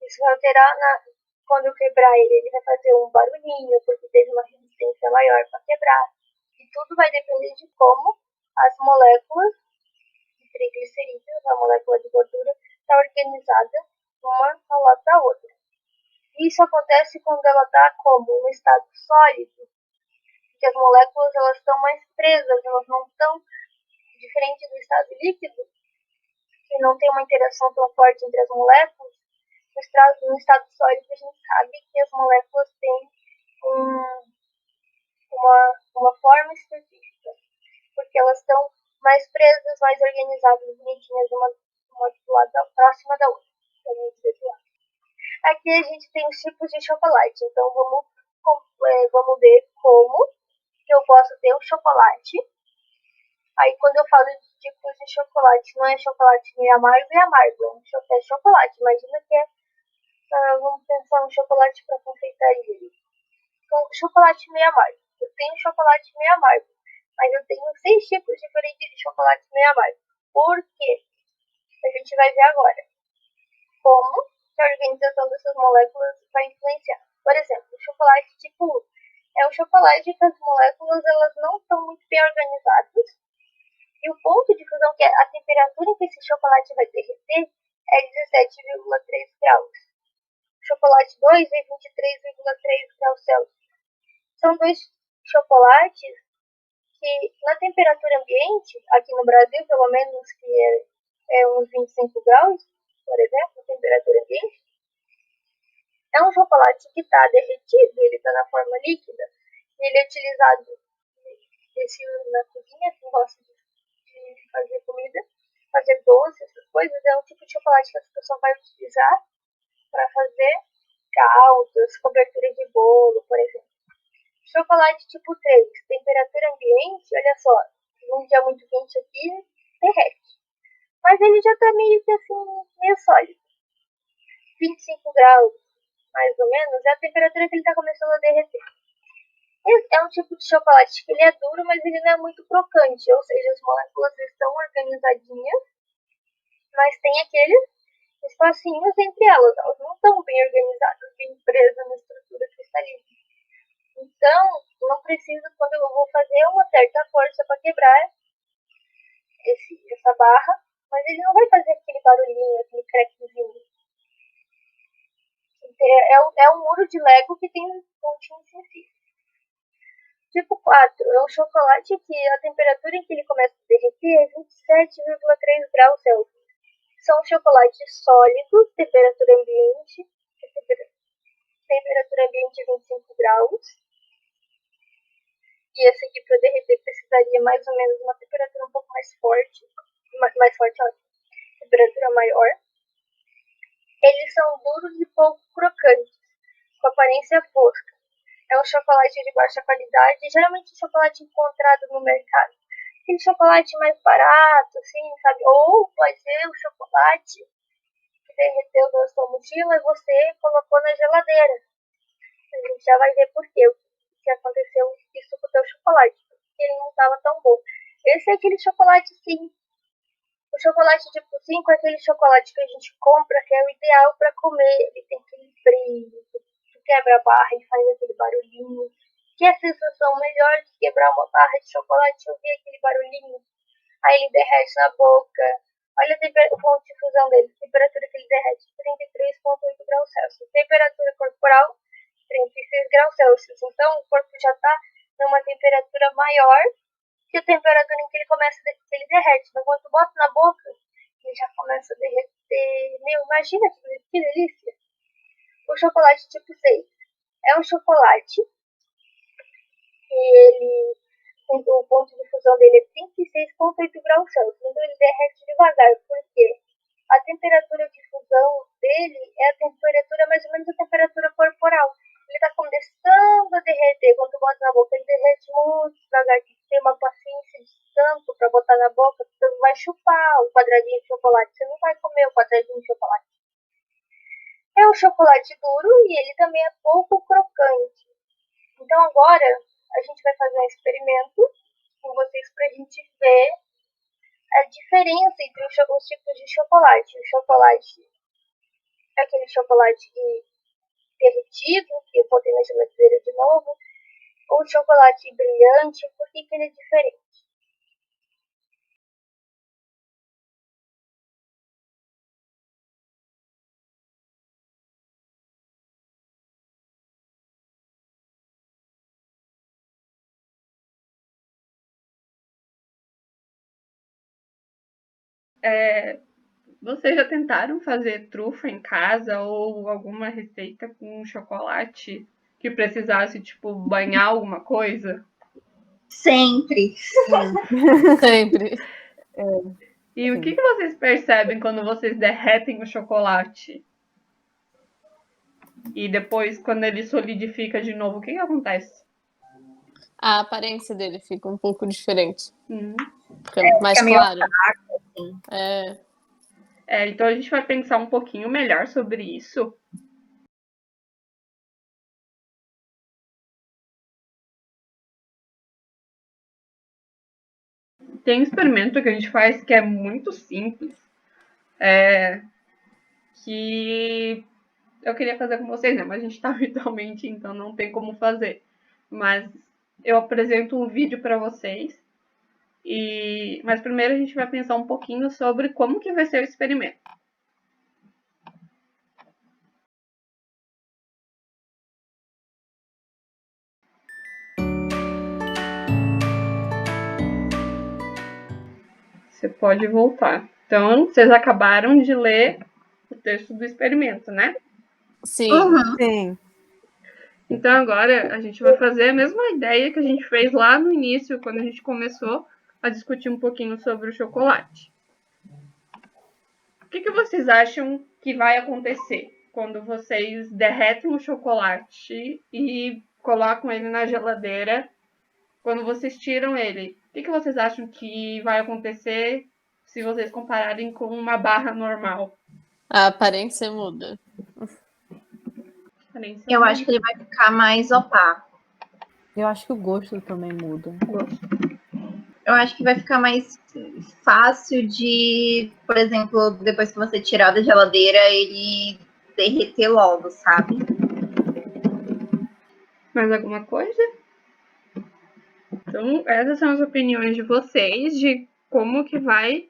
Isso vai alterar quando eu quebrar ele vai fazer um barulhinho, porque teve uma resistência maior para quebrar. E tudo vai depender de como as moléculas de triglicerídeos, a molécula de gordura, está organizada uma ao lado da outra. Isso acontece quando ela está como no estado sólido, que as moléculas elas estão mais presas, elas não estão diferente do estado líquido, que não tem uma interação tão forte entre as moléculas. No estado sólido a gente sabe que as moléculas têm uma forma específica, porque elas estão mais presas, mais organizadas, bonitinhas, uma do lado próxima da outra. Aqui a gente tem os tipos de chocolate, então vamos ver como que eu posso ter um chocolate. Aí quando eu falo de tipos de chocolate, não é chocolate meio amargo e amargo, é chocolate. Imagina que vamos pensar um chocolate para confeitaria. Então, chocolate meio amargo. Eu tenho chocolate meio amargo, mas eu tenho 6 tipos diferentes de chocolate meio amargo. Por quê? A gente vai ver agora como que a organização dessas moléculas vai influenciar. Por exemplo, o chocolate tipo 1 é um chocolate que as moléculas elas não estão muito bem organizadas. E o ponto de fusão, que é a temperatura em que esse chocolate vai derreter, é 17,3 graus. O chocolate 2 é 23,3 graus Celsius. São 2 chocolates que, na temperatura ambiente, aqui no Brasil, pelo menos, que é uns 25 graus, por exemplo, temperatura ambiente, é um chocolate que está derretido, ele está na forma líquida, e ele é utilizado na cozinha, que gosta de fazer comida, fazer doce, essas coisas. É um tipo de chocolate que a pessoa vai utilizar para fazer caldas, cobertura de bolo, por exemplo. Chocolate tipo 3, temperatura ambiente, olha só, num dia muito quente aqui, derrete. Mas ele já está meio que assim, meio sólido. 25 graus, mais ou menos, é a temperatura que ele está começando a derreter. É um tipo de chocolate que ele é duro, mas ele não é muito crocante, ou seja, as moléculas estão organizadinhas, mas tem aqueles espacinhos entre elas não estão bem organizadas, bem presas na estrutura cristalina. Então, não preciso, quando eu vou fazer uma certa força para quebrar essa barra, mas ele não vai fazer aquele barulhinho, aquele crackzinho. É um muro de Lego que tem um pontinho sensível. Tipo 4 é um chocolate que a temperatura em que ele começa a derreter é 27,3 graus Celsius. São chocolates sólidos, temperatura ambiente 25 graus. E esse aqui para derreter precisaria mais ou menos uma temperatura um pouco mais forte, ó, temperatura maior. Eles são duros e pouco crocantes, com aparência fosca. É um chocolate de baixa qualidade, geralmente chocolate encontrado no mercado. Aquele chocolate mais barato, assim, sabe? Ou pode ser o chocolate que derreteu da sua mochila e você colocou na geladeira. A gente já vai ver por quê, o que aconteceu isso com o teu chocolate, porque ele não estava tão bom. Esse é aquele chocolate, sim. O chocolate tipo 5 é aquele chocolate que a gente compra, que é o ideal para comer. Ele tem aquele brilho, tu quebra a barra e faz aquele barulhinho. Que é a sensação melhor de quebrar uma barra de chocolate e ouvir aquele barulhinho. Aí ele derrete na boca. Olha o ponto de fusão dele, a temperatura que ele derrete, 33,8 graus Celsius. Temperatura corporal, 36 graus Celsius. Então o corpo já está numa temperatura maior que a temperatura em que ele começa a ele derrete. Então quando tu bota na boca, ele já começa a derreter. Meu, imagina que delícia. O chocolate tipo 6 é um chocolate que ele o ponto de fusão dele é 36,8 graus Celsius. Então ele derrete devagar, porque a temperatura de fusão dele é a temperatura, mais ou menos a temperatura corporal. Ele está começando a derreter. Quando tu bota na boca, ele derrete muito devagar. Tem que ter uma paciência de tanto para botar na boca, você não vai chupar o quadradinho de chocolate. Você não vai comer o quadradinho de chocolate. É um chocolate duro e ele também é pouco crocante. Então agora a gente vai fazer um experimento com vocês para a gente ver a diferença entre os tipos de chocolate. O chocolate é aquele chocolate derretido, que eu botei na geladeira de novo, ou chocolate brilhante, por que ele é diferente? Vocês já tentaram fazer trufa em casa ou alguma receita com chocolate que precisasse, tipo, banhar alguma coisa? Sempre. Sempre. E o que vocês percebem quando vocês derretem o chocolate? E depois, quando ele solidifica de novo, o que acontece? A aparência dele fica um pouco diferente. Uhum. Fica mais fica meio claro. opaco, assim. Então a gente vai pensar um pouquinho melhor sobre isso. Tem um experimento que a gente faz que é muito simples, que eu queria fazer com vocês, né? Mas a gente está virtualmente, então não tem como fazer. Mas eu apresento um vídeo para vocês. Mas primeiro a gente vai pensar um pouquinho sobre como que vai ser o experimento. Você pode voltar. Então, vocês acabaram de ler o texto do experimento, né? Sim. Sim. Então agora a gente vai fazer a mesma ideia que a gente fez lá no início, quando a gente começou a discutir um pouquinho sobre o chocolate. O que vocês acham que vai acontecer quando vocês derretem o chocolate e colocam ele na geladeira? Quando vocês tiram ele, o que vocês acham que vai acontecer se vocês compararem com uma barra normal? A aparência muda. Eu acho que ele vai ficar mais opaco. Eu acho que o gosto também muda. Eu acho que vai ficar mais fácil de, por exemplo, depois que você tirar da geladeira, ele derreter logo, sabe? Mais alguma coisa? Então, essas são as opiniões de vocês de como que vai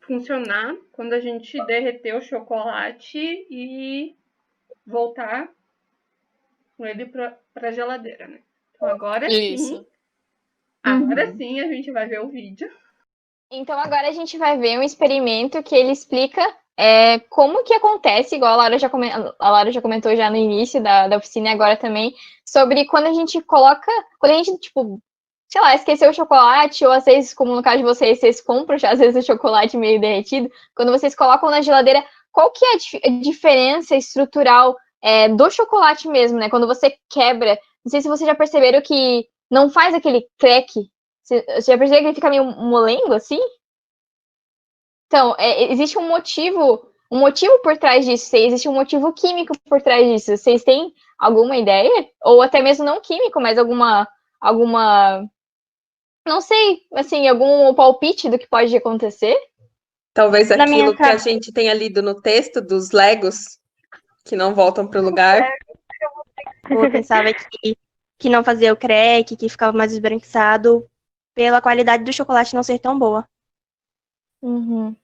funcionar quando a gente derreter o chocolate e voltar com ele para a geladeira, né? Então, agora Isso. sim a gente vai ver o vídeo. Então agora a gente vai ver um experimento que ele explica como que acontece, igual a Laura já comentou já no início da oficina e agora também, sobre quando a gente tipo, sei lá, esqueceu o chocolate, ou às vezes, como no caso de vocês compram já às vezes o chocolate meio derretido, quando vocês colocam na geladeira, qual que é a diferença estrutural do chocolate mesmo, né? Quando você quebra, não sei se vocês já perceberam que não faz aquele crack. Você já percebeu que ele fica meio molengo, assim? Então, existe um motivo por trás disso, existe um motivo químico por trás disso. Vocês têm alguma ideia? Ou até mesmo não químico, mas alguma não sei, assim, algum palpite do que pode acontecer? Talvez Na minha aquilo que a gente tenha lido no texto dos Legos, que não voltam para o lugar. Eu pensava que não fazia o crack, que ficava mais esbranquiçado pela qualidade do chocolate não ser tão boa. Uhum.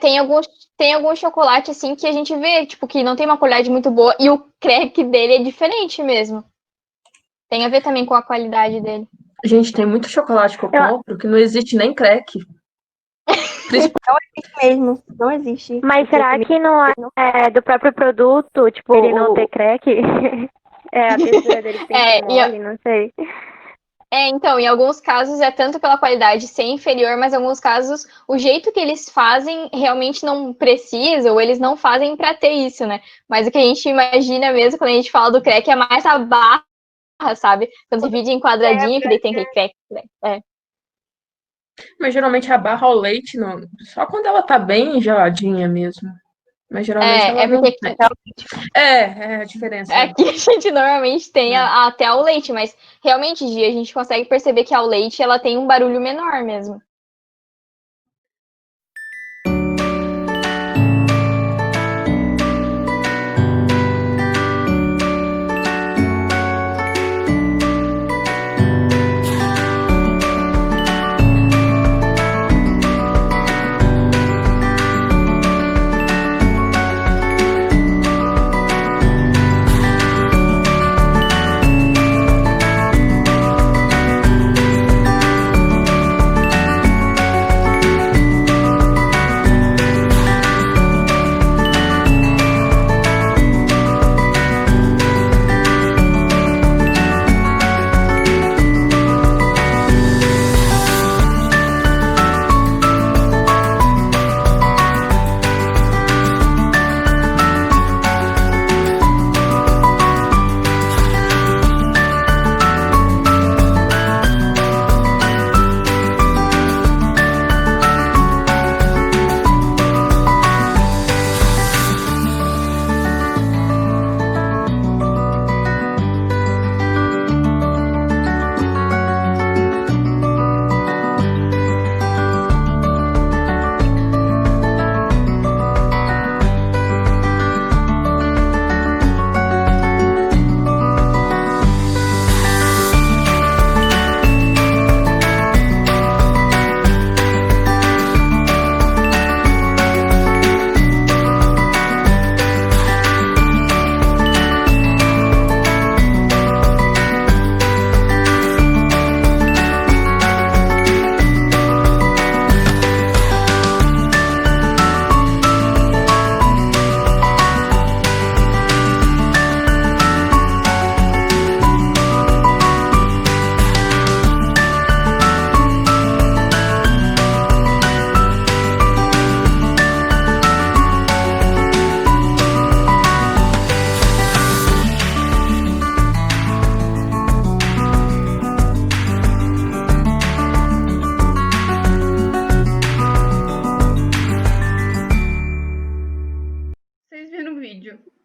Tem algum chocolate, assim, que a gente vê, tipo, que não tem uma qualidade muito boa e o crack dele é diferente mesmo. Tem a ver também com a qualidade dele. Gente, tem muito chocolate que eu compro que não existe nem crack. Mesmo, não existe. Mas será que não é do próprio produto, tipo, ele não ter crack? É a textura dele que tem que ser mole, não sei. Então, em alguns casos é tanto pela qualidade ser inferior, mas em alguns casos o jeito que eles fazem realmente não precisa, ou eles não fazem pra ter isso, né? Mas o que a gente imagina mesmo quando a gente fala do crack é mais a barra, sabe? Quando você divide em quadradinho, que daí tem aquele crack. Mas geralmente a barra ao leite, não, só quando ela tá bem geladinha mesmo. Mas geralmente ela não porque tem. É a diferença. Aqui a gente normalmente tem até ao leite, mas realmente, Gia, a gente consegue perceber que ao leite ela tem um barulho menor mesmo.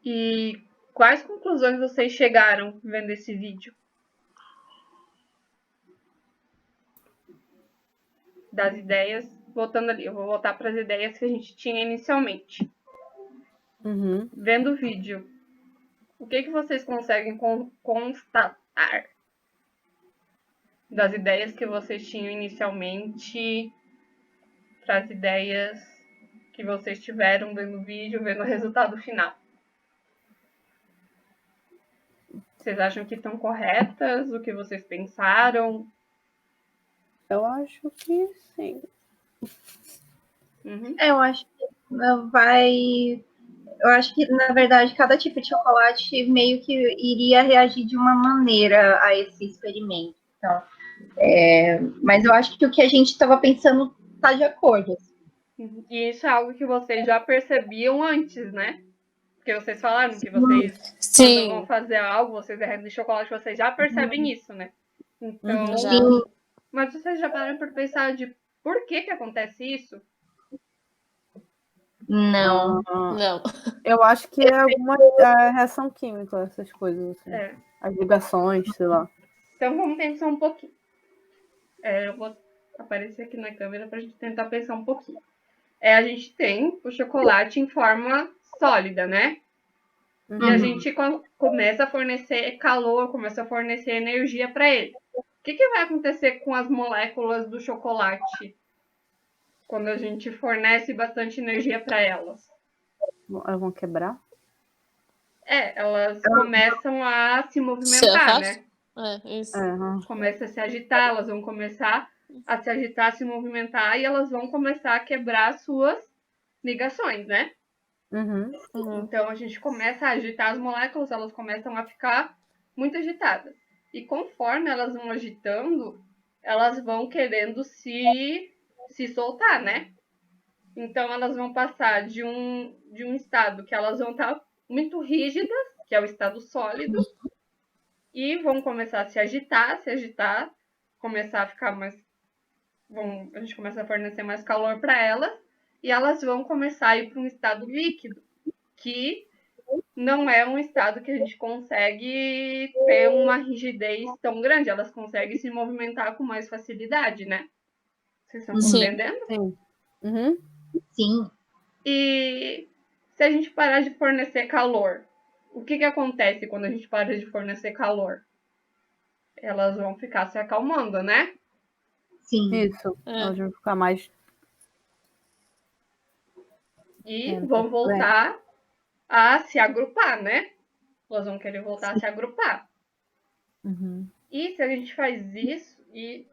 E quais conclusões vocês chegaram vendo esse vídeo? Das ideias, voltando ali, eu vou voltar para as ideias que a gente tinha inicialmente. Vendo o vídeo, o que vocês conseguem constatar das ideias que vocês tinham inicialmente para as ideias que vocês tiveram vendo o vídeo, vendo o resultado final? Vocês acham que estão corretas? O que vocês pensaram? Eu acho que sim. Eu acho que Eu acho que, na verdade, cada tipo de chocolate meio que iria reagir de uma maneira a esse experimento. Então, mas eu acho que o que a gente estava pensando está de acordo. E isso é algo que vocês já percebiam antes, né? Porque vocês falaram que vocês, quando vão Sim, fazer algo, vocês derretem chocolate, vocês já percebem isso, né? Então, já. mas vocês já pararam por pensar de por que acontece isso? Não. Não. Eu acho que é alguma reação química, essas coisas, assim. É. As ligações, sei lá. Então vamos pensar um pouquinho. Eu vou aparecer aqui na câmera pra gente tentar pensar um pouquinho. A gente tem o chocolate em forma sólida, né? E a gente começa a fornecer calor, começa a fornecer energia para ele. O que vai acontecer com as moléculas do chocolate quando a gente fornece bastante energia para elas? Elas vão quebrar? Elas começam a se Se movimentar, afasta? né? Isso. Começa a se agitar, elas vão começar a se agitar, se movimentar e elas vão começar a quebrar suas ligações, né? Então a gente começa a agitar as moléculas, elas começam a ficar muito agitadas. E conforme elas vão agitando, elas vão querendo se soltar, né? Então elas vão passar de um estado que elas vão estar muito rígidas, que é o estado sólido, e vão começar a se agitar, começar a ficar mais. A gente começa a fornecer mais calor para elas, e elas vão começar a ir para um estado líquido, que não é um estado que a gente consegue ter uma rigidez tão grande. Elas conseguem se movimentar com mais facilidade, né? Vocês estão compreendendo? Sim. Sim. E se a gente parar de fornecer calor, o que acontece quando a gente para de fornecer calor? Elas vão ficar se acalmando, né? Sim. Isso. Elas vão ficar mais. E vão voltar a se agrupar, né? Elas vão querer voltar a se agrupar. E se a gente faz isso e,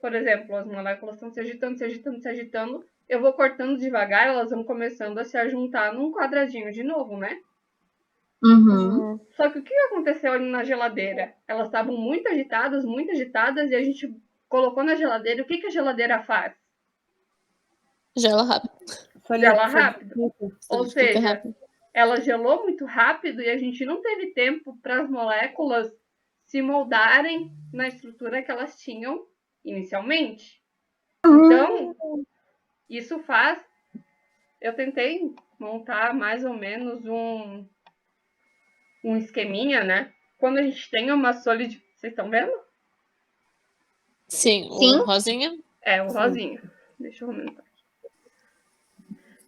por exemplo, as moléculas estão se agitando, eu vou cortando devagar, elas vão começando a se ajuntar num quadradinho de novo, né? Só que o que aconteceu ali na geladeira? Elas estavam muito agitadas, e a gente colocou na geladeira. O que a geladeira faz? Gela rápido. Gela rápido. Ou Solidifica seja, rápido. ela gelou muito rápido e a gente não teve tempo para as moléculas se moldarem na estrutura que elas tinham inicialmente. Então, isso faz. Eu tentei montar mais ou menos um esqueminha, né? Quando a gente tem uma solidificação. Vocês estão vendo? Sim, Sim. o rosinha. O rosinha. Deixa eu aumentar aqui.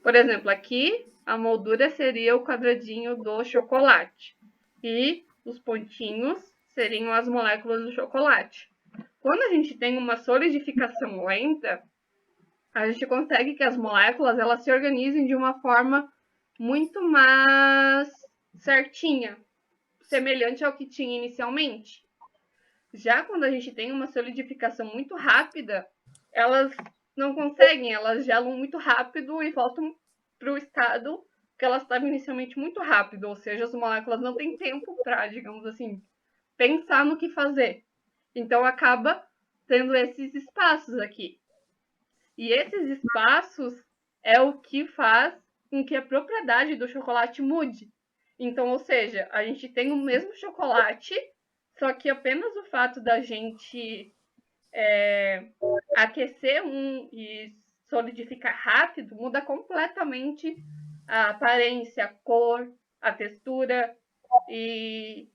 Por exemplo, aqui a moldura seria o quadradinho do chocolate. E os pontinhos seriam as moléculas do chocolate. Quando a gente tem uma solidificação lenta, a gente consegue que as moléculas elas se organizem de uma forma muito mais certinha, semelhante ao que tinha inicialmente. Já quando a gente tem uma solidificação muito rápida, elas não conseguem, elas gelam muito rápido e voltam para o estado que elas estavam inicialmente muito rápido, ou seja, as moléculas não têm tempo para, digamos assim, pensar no que fazer. Então acaba tendo esses espaços aqui. E esses espaços é o que faz com que a propriedade do chocolate mude. Então, ou seja, a gente tem o mesmo chocolate, só que apenas o fato da gente aquecer e solidificar rápido muda completamente a aparência, a cor, a textura. E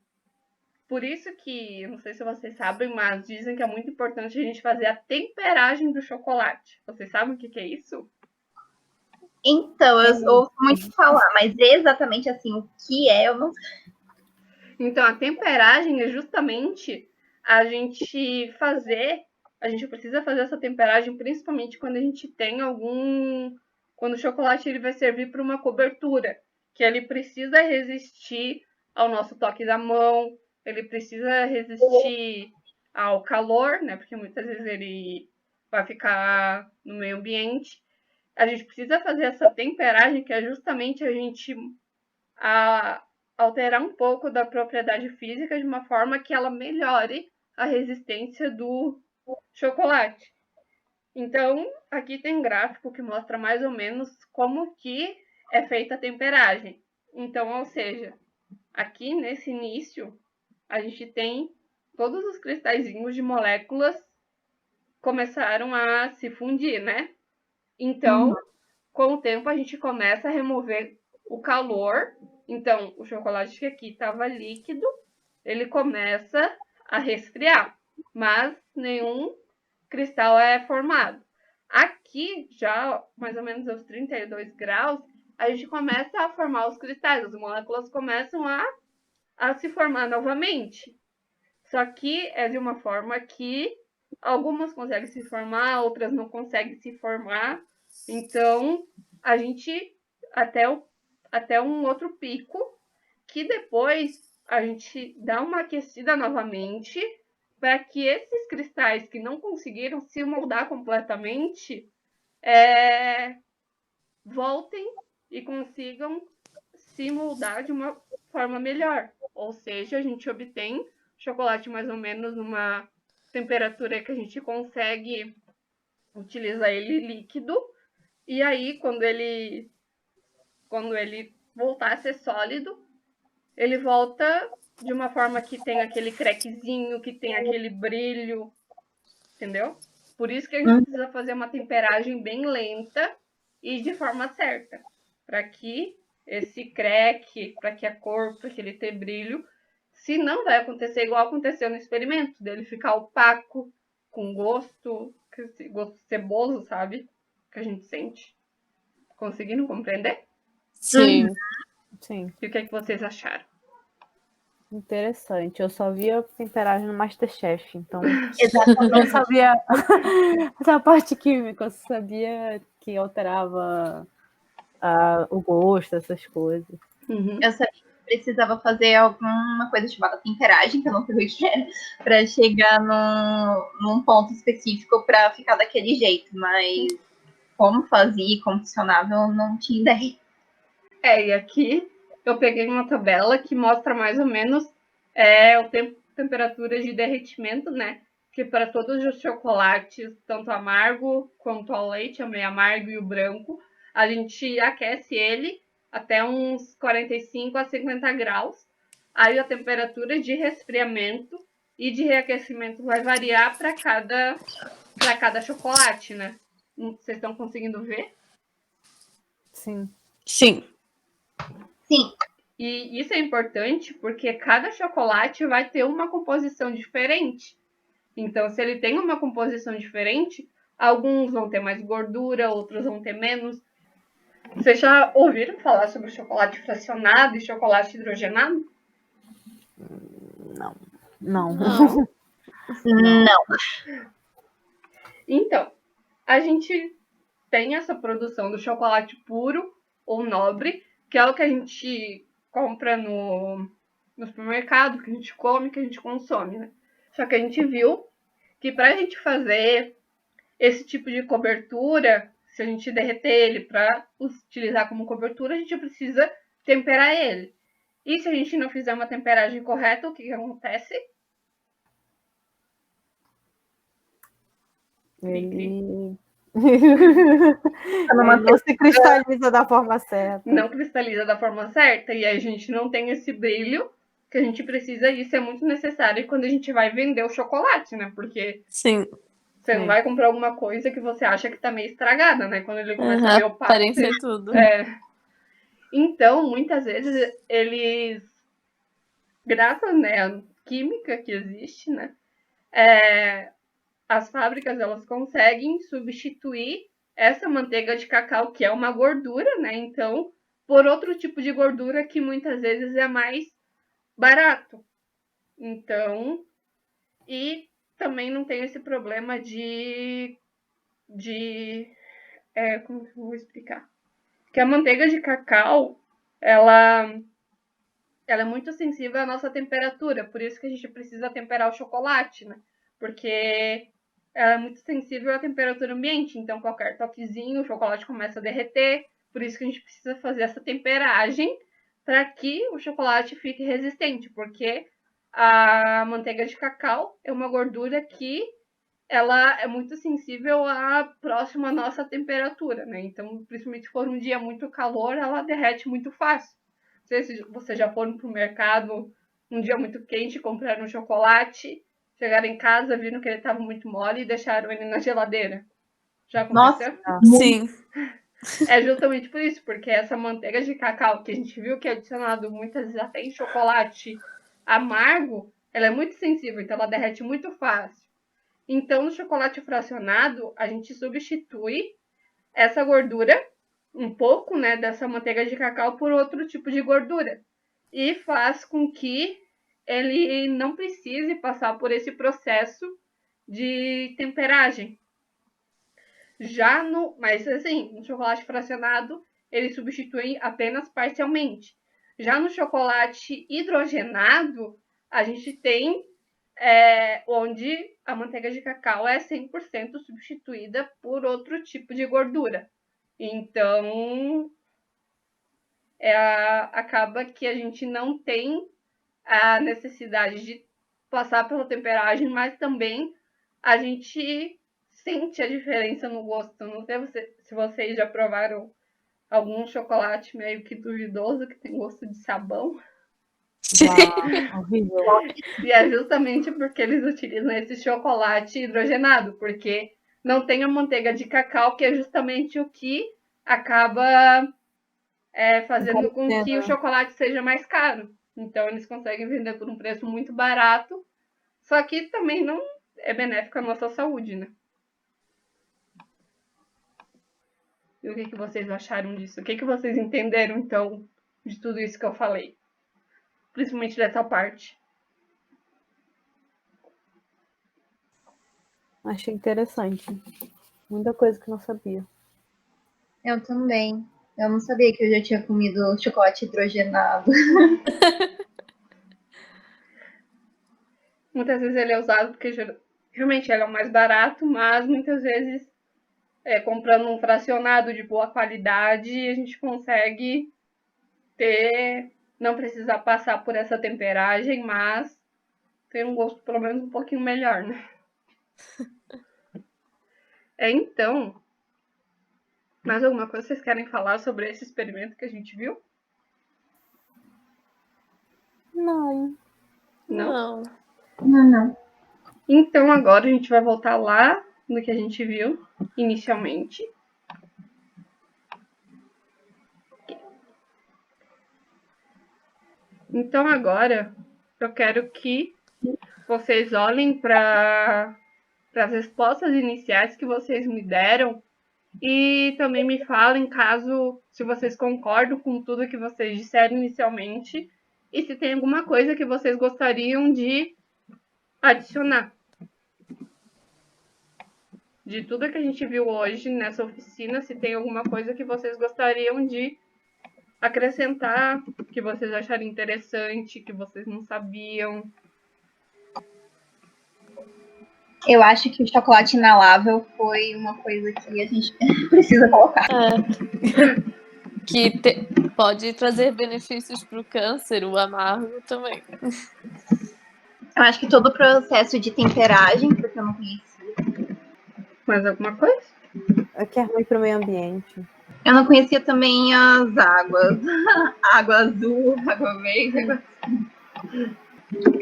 por isso que, não sei se vocês sabem, mas dizem que é muito importante a gente fazer a temperagem do chocolate. Vocês sabem o que é isso? Então, eu ouço muito falar, mas exatamente assim, o que é, eu não sei. Então, a temperagem é justamente a gente precisa fazer essa temperagem principalmente quando a gente tem quando o chocolate ele vai servir para uma cobertura, que ele precisa resistir ao nosso toque da mão, ele precisa resistir ao calor, né? Porque muitas vezes ele vai ficar no meio ambiente. A gente precisa fazer essa temperagem, que é justamente a gente alterar um pouco da propriedade física de uma forma que ela melhore a resistência do chocolate. Então, aqui tem um gráfico que mostra mais ou menos como que é feita a temperagem. Então, ou seja, aqui nesse início, a gente tem todos os cristalzinhos de moléculas começaram a se fundir, né? Então, com o tempo, a gente começa a remover o calor. Então, o chocolate que aqui estava líquido, ele começa a resfriar, mas nenhum cristal é formado. Aqui, já mais ou menos aos 32 graus, a gente começa a formar os cristais, as moléculas começam a se formar novamente. Só que é de uma forma que algumas conseguem se formar, outras não conseguem se formar. Então, a gente até um outro pico, que depois a gente dá uma aquecida novamente para que esses cristais que não conseguiram se moldar completamente voltem e consigam se moldar de uma forma melhor. Ou seja, a gente obtém chocolate mais ou menos numa temperatura que a gente consegue utilizar ele líquido. E aí, quando ele voltar a ser sólido, ele volta de uma forma que tem aquele craquezinho, que tem aquele brilho, entendeu? Por isso que a gente precisa fazer uma temperagem bem lenta e de forma certa, para que esse crack, para que a cor, para que ele ter brilho, se não vai acontecer igual aconteceu no experimento, dele ficar opaco, com gosto ceboso, sabe? Que a gente sente. Conseguiram compreender? Sim. Sim, E o que é que vocês acharam? interessante. Eu só via temperagem no MasterChef, então não Exatamente. sabia essa parte química, eu só sabia que alterava o gosto, essas coisas. Uhum. Eu sabia que precisava fazer alguma coisa chamada temperagem, que eu não sei o que era, para chegar num ponto específico para ficar daquele jeito, mas como fazia e como funcionava, eu não tinha ideia. E aqui eu peguei uma tabela que mostra mais ou menos o tempo, temperatura de derretimento, né? Que para todos os chocolates, tanto amargo quanto ao leite, o meio amargo e o branco, a gente aquece ele até uns 45 a 50 graus. Aí a temperatura de resfriamento e de reaquecimento vai variar para cada chocolate, né? Vocês estão conseguindo ver? Sim. Sim. Sim. E isso é importante porque cada chocolate vai ter uma composição diferente. Então, se ele tem uma composição diferente, alguns vão ter mais gordura, outros vão ter menos. Vocês já ouviram falar sobre chocolate fracionado e chocolate hidrogenado? Não. Não. Não. Então, a gente tem essa produção do chocolate puro ou nobre, que é o que a gente compra no supermercado, que a gente come, que a gente consome, né? Só que a gente viu que para a gente fazer esse tipo de cobertura, se a gente derreter ele para utilizar como cobertura, a gente precisa temperar ele. E se a gente não fizer uma temperagem correta, o que acontece? Ele não se cristaliza da forma certa. Não cristaliza da forma certa e a gente não tem esse brilho que a gente precisa, e isso é muito necessário quando a gente vai vender o chocolate, né? Porque Sim. você não vai comprar alguma coisa que você acha que tá meio estragada, né? Quando ele começa a ver opaco. Aparência é tudo. Então, muitas vezes, eles, graças, né, à química que existe, né? As fábricas, elas conseguem substituir essa manteiga de cacau, que é uma gordura, né? Então, por outro tipo de gordura que muitas vezes é mais barato. Então, e também não tem esse problema como que eu vou explicar? Que a manteiga de cacau, ela é muito sensível à nossa temperatura, por isso que a gente precisa temperar o chocolate, né? Porque ela é muito sensível à temperatura ambiente, então qualquer toquezinho o chocolate começa a derreter, por isso que a gente precisa fazer essa temperagem para que o chocolate fique resistente, porque a manteiga de cacau é uma gordura que ela é muito sensível à próxima nossa temperatura, né? Então, principalmente se for um dia muito calor, ela derrete muito fácil. Não sei se vocês já foram para o mercado um dia muito quente, compraram um chocolate, chegaram em casa, viram que ele estava muito mole e deixaram ele na geladeira. Já aconteceu? Sim. É justamente por isso, porque essa manteiga de cacau que a gente viu que é adicionado muitas vezes até em chocolate amargo, ela é muito sensível, então ela derrete muito fácil. Então, no chocolate fracionado, a gente substitui essa gordura, um pouco, né, dessa manteiga de cacau por outro tipo de gordura. E faz com que ele não precise passar por esse processo de temperagem. Mas assim, no chocolate fracionado, ele substitui apenas parcialmente. Já no chocolate hidrogenado, a gente tem onde a manteiga de cacau é 100% substituída por outro tipo de gordura. Então, acaba que a gente não tem a necessidade de passar pela temperagem, mas também a gente sente a diferença no gosto. Não sei se vocês já provaram algum chocolate meio que duvidoso, que tem gosto de sabão. Horrível. E é justamente porque eles utilizam esse chocolate hidrogenado, porque não tem a manteiga de cacau, que é justamente o que acaba fazendo com que o chocolate seja mais caro. Então, eles conseguem vender por um preço muito barato, só que também não é benéfico à nossa saúde, né? E o que vocês acharam disso? O que vocês entenderam, então, de tudo isso que eu falei? Principalmente dessa parte. Achei interessante. Muita coisa que eu não sabia. Eu também. Eu não sabia que eu já tinha comido chocolate hidrogenado. Muitas vezes ele é usado porque realmente ele é o mais barato, mas muitas vezes comprando um fracionado de boa qualidade, a gente consegue não precisar passar por essa temperagem, mas ter um gosto pelo menos um pouquinho melhor, né? Então, mais alguma coisa vocês querem falar sobre esse experimento que a gente viu? Não. Não? Não. Então agora a gente vai voltar lá no que a gente viu inicialmente. Então agora eu quero que vocês olhem para as respostas iniciais que vocês me deram e também me falem se vocês concordam com tudo que vocês disseram inicialmente e se tem alguma coisa que vocês gostariam de adicionar. De tudo que a gente viu hoje nessa oficina, se tem alguma coisa que vocês gostariam de acrescentar, que vocês acharem interessante, que vocês não sabiam. Eu acho que o chocolate inalável foi uma coisa que a gente precisa colocar. Que pode trazer benefícios para o câncer, o amargo também. Eu acho que todo o processo de temperagem, porque eu não conhecia. Mais alguma coisa? É que é ruim para o meio ambiente. Eu não conhecia também as águas. Água azul, água verde.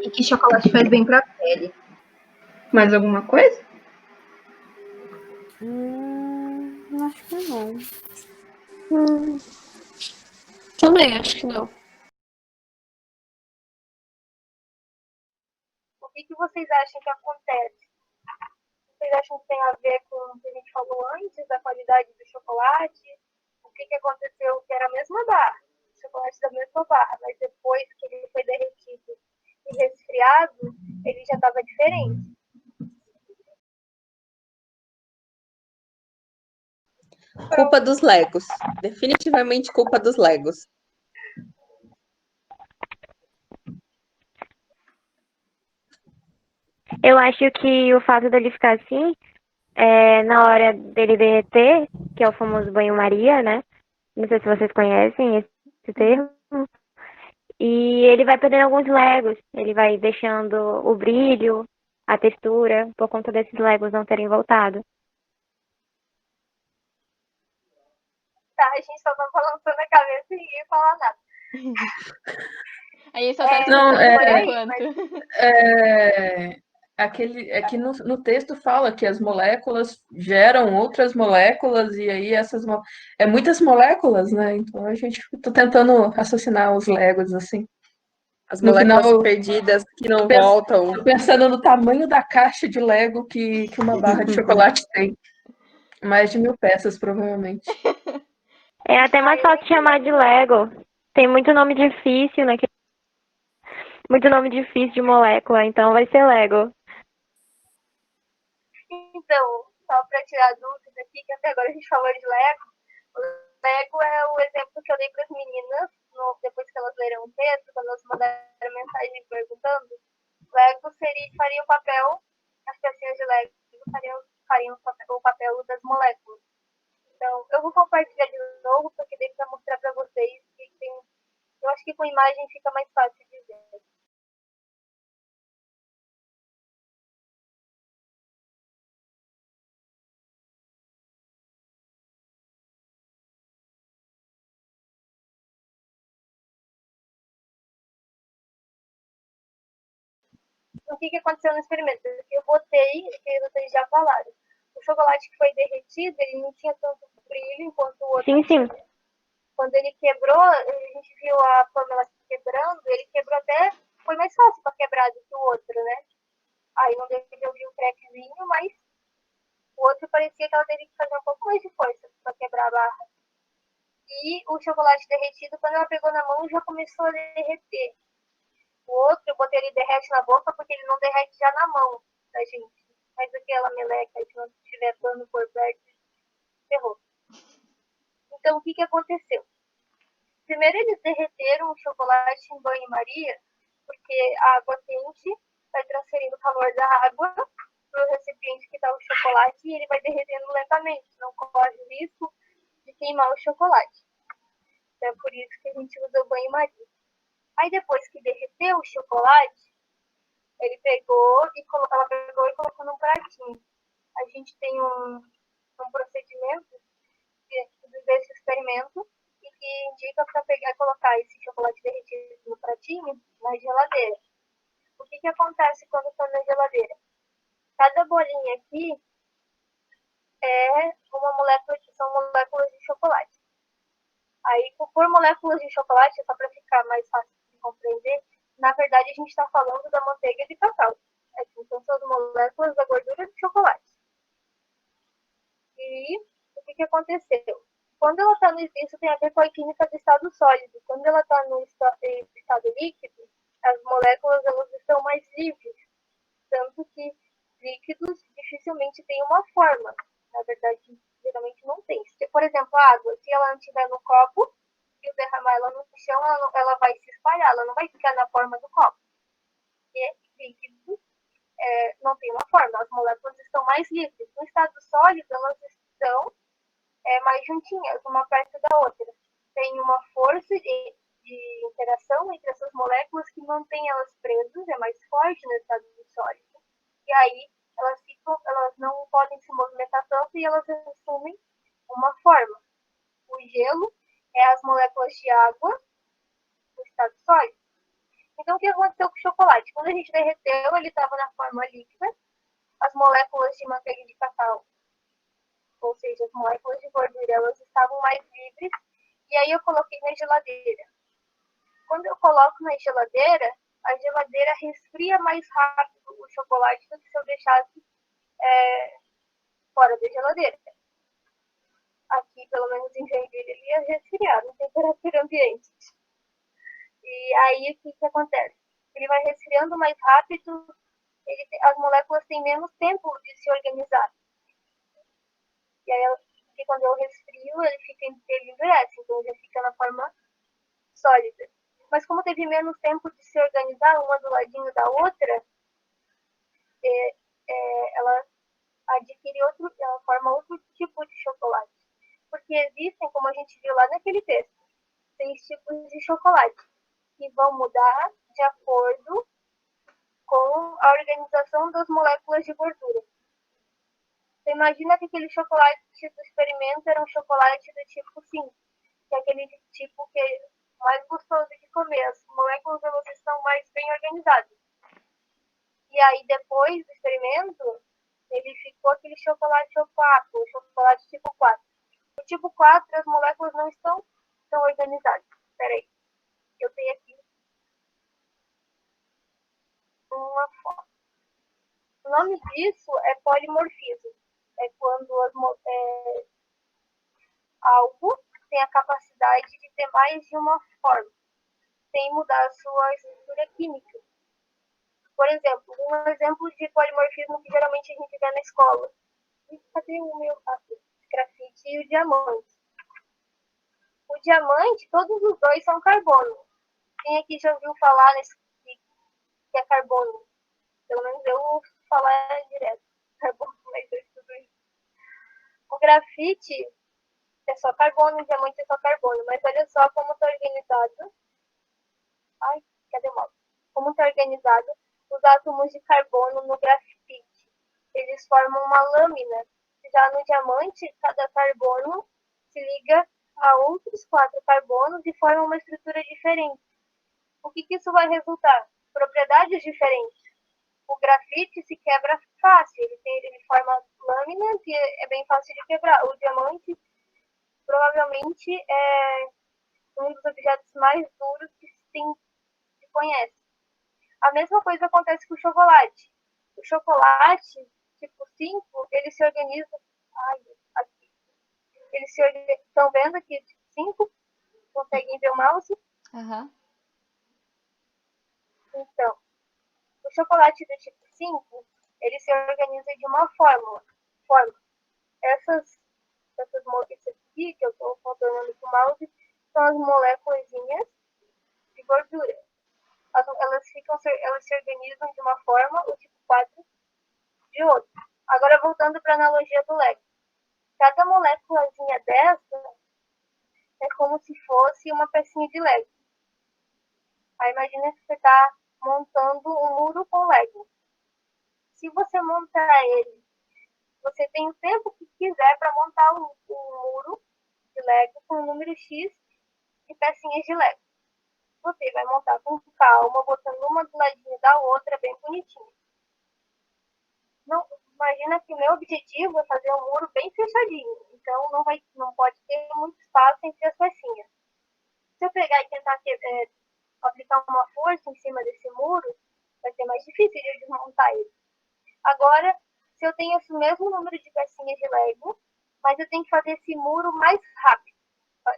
E que chocolate faz bem para a pele. Mais alguma coisa? Acho que não. Também acho que não. O que vocês acham que acontece? Vocês acham que tem a ver com o que a gente falou antes, da qualidade do chocolate? O que aconteceu? Que era a mesma barra, o chocolate da mesma barra, mas depois que ele foi derretido e resfriado, ele já estava diferente. Culpa dos Legos. Definitivamente culpa dos Legos. Eu acho que o fato dele ficar assim, na hora dele derreter, que é o famoso banho-maria, né? Não sei se vocês conhecem esse termo. E ele vai perdendo alguns legos, ele vai deixando o brilho, a textura, por conta desses Legos não terem voltado. Tá, a gente só tava balançando a cabeça e ninguém fala nada. A gente só tá Não, escutando por é- enquanto. É que no texto fala que as moléculas geram outras moléculas, e aí é muitas moléculas, né? Então a gente tô tentando raciocinar os Legos assim. As No moléculas final, perdidas que não pens- voltam. tô pensando no tamanho da caixa de Lego que uma barra de chocolate tem. Mais de 1000 peças, provavelmente. É até mais fácil chamar de Lego. Tem muito nome difícil, né? Muito nome difícil de molécula, então vai ser Lego. Então, só para tirar dúvidas aqui, que até agora a gente falou de Lego. O Lego é o exemplo que eu dei para as meninas, depois que elas leram o texto, quando elas mandaram mensagem perguntando. Lego faria o papel, as pecinhas de Lego fariam o papel das moléculas. Então, eu vou compartilhar de novo, porque daí para mostrar para vocês que eu acho que com imagem fica mais fácil de ver. O que aconteceu no experimento? Eu botei, que vocês já falaram, o chocolate que foi derretido, ele não tinha tanto brilho enquanto o outro Sim, sim. tinha. Quando ele quebrou, a gente viu a fórmula quebrando, ele quebrou até, foi mais fácil para quebrar do que o outro, né? Aí não deu de ouvir o crackzinho, mas o outro parecia que ela teve que fazer um pouco mais de força para quebrar a barra. E o chocolate derretido, quando ela pegou na mão, já começou a derreter. O outro, eu botei ele derrete na boca porque ele não derrete já na mão da gente. Mas aquela meleca, se não tiver pano por perto, ferrou. Então, o que aconteceu? Primeiro, eles derreteram o chocolate em banho-maria, porque a água quente vai transferindo o calor da água para o recipiente que está o chocolate e ele vai derretendo lentamente, não corre o risco de queimar o chocolate. Então, é por isso que a gente usa o banho-maria. Aí, depois que derreteu o chocolate, ela pegou e colocou num pratinho. A gente tem um procedimento desse experimento e que indica para pegar e colocar esse chocolate derretido no pratinho na geladeira. O que acontece quando está na geladeira? Cada bolinha aqui são moléculas de chocolate. Aí, por moléculas de chocolate, só para ficar mais fácil de compreender, na verdade a gente está falando da manteiga de cacau. Então, são as moléculas da gordura de chocolate. E o que aconteceu? Quando ela está no isso tem a ver com a química do estado sólido. Quando ela está no estado líquido, as moléculas elas estão mais livres. Tanto que líquidos dificilmente têm uma forma. Na verdade, geralmente não tem. Se, por exemplo, a água, se ela não estiver no copo, e eu derramar ela no chão, ela vai se espalhar, ela não vai ficar na forma do copo. E líquido não tem uma forma, as moléculas estão mais livres. No estado sólido, elas estão mais juntinhas, uma perto da outra. Tem uma força de interação entre essas moléculas que mantém elas presas, é mais forte no estado sólido. E aí elas não podem se movimentar tanto e elas assumem uma forma. O gelo é as moléculas de água no estado sólido. Então, o que aconteceu com o chocolate? Quando a gente derreteu, ele estava na forma líquida, as moléculas de manteiga de cacau, ou seja, as moléculas de gordura, elas estavam mais livres, e aí eu coloquei na geladeira. Quando eu coloco na geladeira, a geladeira resfria mais rápido o chocolate do que se eu deixasse fora da geladeira. Aqui, pelo menos em Joinville, ele ia resfriar em temperatura ambiente. E aí, o que acontece? Ele vai resfriando mais rápido, as moléculas têm menos tempo de se organizar. E aí, quando eu resfrio, ele endurece, então ele fica na forma sólida. Mas como teve menos tempo de se organizar uma do ladinho da outra, ela ela forma outro tipo de chocolate. Porque existem, como a gente viu lá naquele texto, 6 tipos de chocolate que vão mudar de acordo com a organização das moléculas de gordura. Você imagina que aquele chocolate do experimento era um chocolate do tipo 5, que é aquele tipo que é mais gostoso de comer. As moléculas elas estão mais bem organizadas. E aí, depois do experimento, ele ficou aquele chocolate 4, o chocolate tipo 4. O tipo 4, as moléculas não estão tão organizadas. Peraí, eu tenho aqui uma foto. O nome disso é polimorfismo. É quando algo tem a capacidade de ter mais de uma forma, sem mudar a sua estrutura química. Por exemplo, um exemplo de polimorfismo que geralmente a gente vê na escola. Cadê o meu grafite e o diamante? O diamante, todos os dois são carbono. Quem aqui já ouviu falar nesse que é carbono? Pelo menos eu ouço falar direto. Carbono, mas eu estudo isso. O grafite é só carbono, o diamante é só carbono. Mas olha só como está organizado. Ai, cadê o mouse? Como está organizado os átomos de carbono no grafite. Eles formam uma lâmina. Já no diamante, cada carbono se liga a outros 4 carbonos e forma uma estrutura diferente. O que isso vai resultar? Propriedades diferentes. O grafite se quebra fácil, ele forma lâminas e é bem fácil de quebrar. O diamante provavelmente é um dos objetos mais duros que se conhece. A mesma coisa acontece com o chocolate. O chocolate tipo 5, ele se organiza. Ai, aqui. Ele se organiza. Estão vendo aqui? Tipo 5? Conseguem ver o mouse? Aham. Então, o chocolate do tipo 5, ele se organiza de uma forma. Essas aqui, que eu estou contornando com o mouse, são as moléculas de gordura. Elas se organizam de uma forma, o tipo 4 de outra. Agora, voltando para a analogia do Lego. Cada moléculazinha dessa é como se fosse uma pecinha de Lego. Aí imagina que você está montando um muro com Lego. Se você montar ele, você tem o tempo que quiser para montar um muro de Lego com o número X de pecinhas de Lego. Você vai montar com calma, botando uma do ladinho da outra, bem bonitinho. Não, imagina que o meu objetivo é fazer um muro bem fechadinho. Então não pode ter muito espaço entre as pecinhas. Se eu pegar e tentar aplicar uma força em cima desse muro, vai ser mais difícil de desmontar ele. Agora, se eu tenho esse mesmo número de pecinhas de Lego, mas eu tenho que fazer esse muro mais rápido.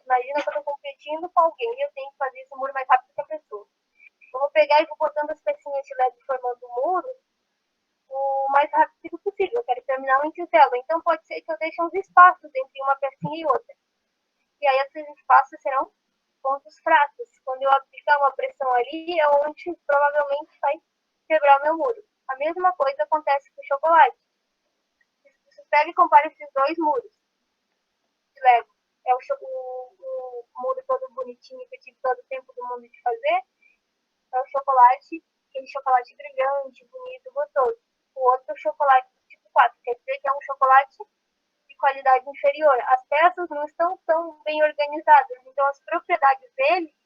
Imagina que eu estou competindo com alguém e eu tenho que fazer esse muro mais rápido que a pessoa. Eu vou pegar e vou botando as pecinhas de Lego formando o muro o mais rápido possível. Eu quero terminar em tijolo. Então pode ser que eu deixe uns espaços entre uma pecinha e outra. E aí esses espaços serão pontos fracos. Quando eu aplicar uma pressão ali, é onde provavelmente vai quebrar o meu muro. A mesma coisa acontece com o chocolate. Você pega e compara esses dois muros de Lego. É o muro todo bonitinho que eu tive todo o tempo do mundo de fazer. É o chocolate, aquele chocolate brilhante, bonito, gostoso. O outro chocolate tipo 4, quer dizer que é um chocolate de qualidade inferior. As peças não estão tão bem organizadas, então as propriedades dele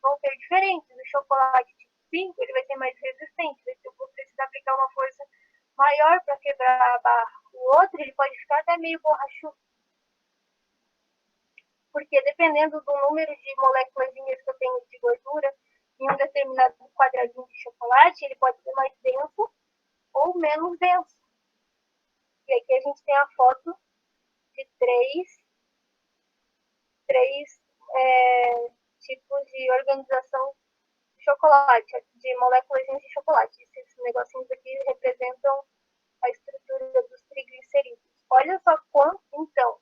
vão ser diferentes. O chocolate tipo 5, ele vai ser mais resistente, eu vou precisar aplicar uma força maior para quebrar a barra. O outro, ele pode ficar até meio borrachudo. Porque dependendo do número de moléculas que eu tenho de gordura em um determinado quadradinho de chocolate, ele pode ser mais denso ou menos denso. E aqui a gente tem a foto de três tipos de organização de chocolate, de moléculas de chocolate. Esses negocinhos aqui representam a estrutura dos triglicerídeos. Olha só quanto, então,